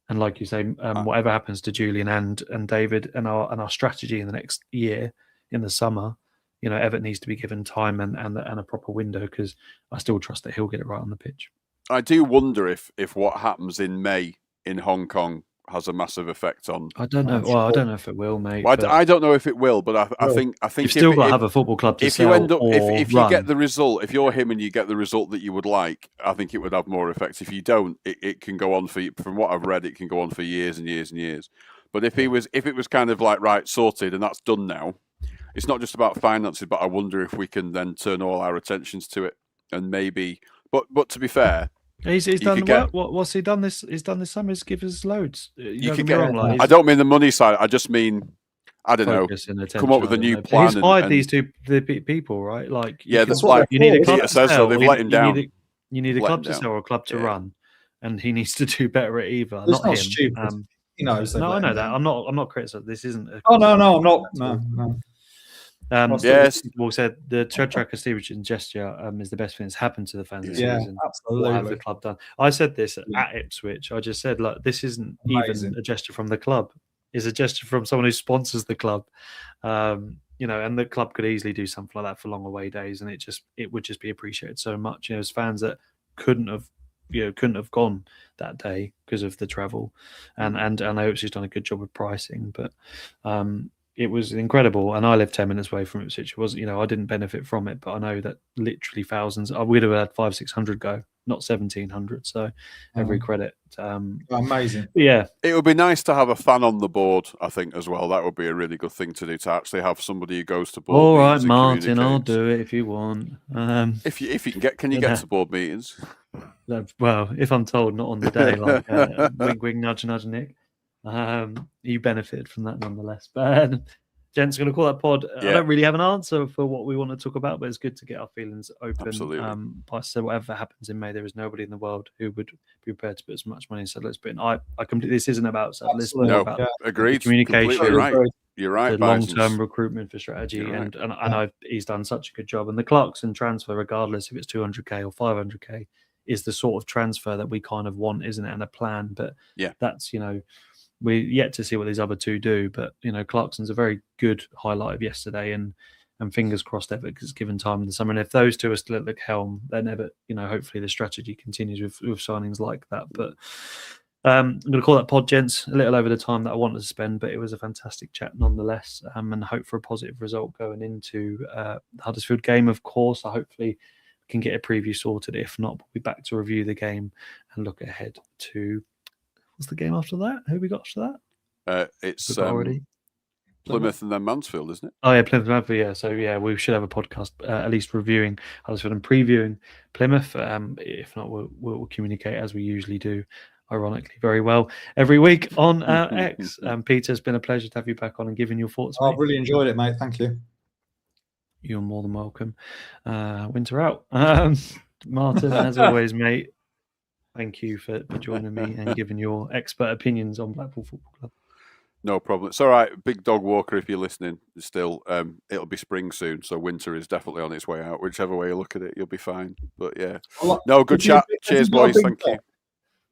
And like you say, whatever happens to Julian and David and our strategy in the next year in the summer, Everett needs to be given time and a proper window, because I still trust that he'll get it right on the pitch. I do wonder if what happens in May in Hong Kong has a massive effect on. I don't know. Well, I don't know if it will, mate. Well, I don't know if it will, but I think you've still got to have a football club to sell. If you get the result, if you're him and you get the result that you would like, I think it would have more effect. If you don't, it can go on from what I've read, it can go on for years and years and years. But if it was kind of like, right, sorted and that's done now, it's not just about finances, but I wonder if we can then turn all our attentions to it and maybe. But to be fair. He's done what's he done this? He's done this summer. He's given us loads. You could get. I don't mean the money side. I just mean, I don't know. Come up with a new plan. He's fired these two people, right? Like, that's like you need a club to sell. So they've let him down. You need a club to sell or a club to run, and he needs to do better at either. It's not him. Stupid. No, I know that. I'm not criticizing. This isn't. No, I'm not. No. Yes. Well said. The Tread Tracker Stevenson gesture is the best thing that's happened to the fans this season. Absolutely. What have the club done? I said this at Ipswich. I just said, look, this isn't even a gesture from the club. It's a gesture from someone who sponsors the club. And the club could easily do something like that for long away days, and it would just be appreciated so much. As fans that couldn't have gone that day because of the travel, and I hope she's done a good job of pricing, but. It was incredible, and I live 10 minutes away from Ipswich. It wasn't, I didn't benefit from it, but I know that literally thousands. I would have had 500-600 go, not 1,700. So every credit. Amazing. Yeah, it would be nice to have a fan on the board. I think as well. That would be a really good thing to do. To actually have somebody who goes to board. All right, Martin, I'll do it if you want. If you can you get to board meetings? Well, if I'm told, not on the day. Like wink, wink, nudge, nudge, Nick. You benefited from that nonetheless. But gents, going to call that pod. I don't really have an answer for what we want to talk about, but it's good to get our feelings open. Absolutely. I said whatever happens in May, there is nobody in the world who would be prepared to put as much money in Settlers. But I completely. This isn't about Settlers. About agreed. Communication. You're right. The long-term recruitment for strategy, and I know he's done such a good job. And the Clarkson transfer, regardless if it's 200k or 500k, is the sort of transfer that we kind of want, isn't it? And a plan. But that's we're yet to see what these other two do, but Clarkson's a very good highlight of yesterday, and fingers crossed Everett is given time in the summer. And if those two are still at the helm, then Everett, hopefully the strategy continues with signings like that. But I'm going to call that pod, gents, a little over the time that I wanted to spend, but it was a fantastic chat nonetheless, and hope for a positive result going into the Huddersfield game. Of course, I hopefully can get a preview sorted. If not, we'll be back to review the game and look ahead to. What's the game after that? Who we got after that? It's already Plymouth and then Mansfield, isn't it? Oh yeah, Plymouth, Mansfield. Yeah, so we should have a podcast at least reviewing Huddersfield and previewing Plymouth. If not, we'll communicate as we usually do. Ironically, very well every week on X. Peter, it's been a pleasure to have you back on and giving your thoughts. I've really enjoyed it, mate. Thank you. You're more than welcome. Winter out, Martin, as always, mate. Thank you for joining me and giving your expert opinions on Blackpool Football Club. No problem. It's all right. Big Dog Walker, if you're listening still, it'll be spring soon, so winter is definitely on its way out. Whichever way you look at it, you'll be fine. But yeah. No, good chat. Cheers, boys. Thank you.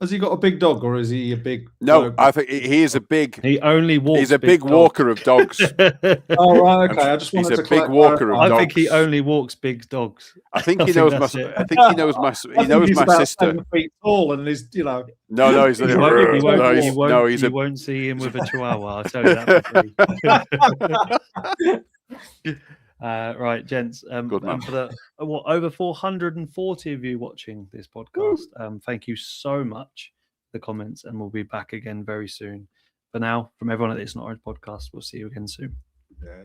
Has he got a big dog, or is he a big? No, I think he is a big. He only walks. He's a big walker of dogs. Oh right, okay. I just wanted he's to. He's a big walker of dogs. I think he only walks big dogs. I think he knows my. I think he knows my. He knows he's my about sister. 7 feet tall, and he's No, he's you won't see him with a chihuahua. I'll tell you that for free. Right, gents. Good man. For the over 440 of you watching this podcast, thank you so much for the comments, and we'll be back again very soon. For now, from everyone at the It's Not Orange podcast, we'll see you again soon. Yeah.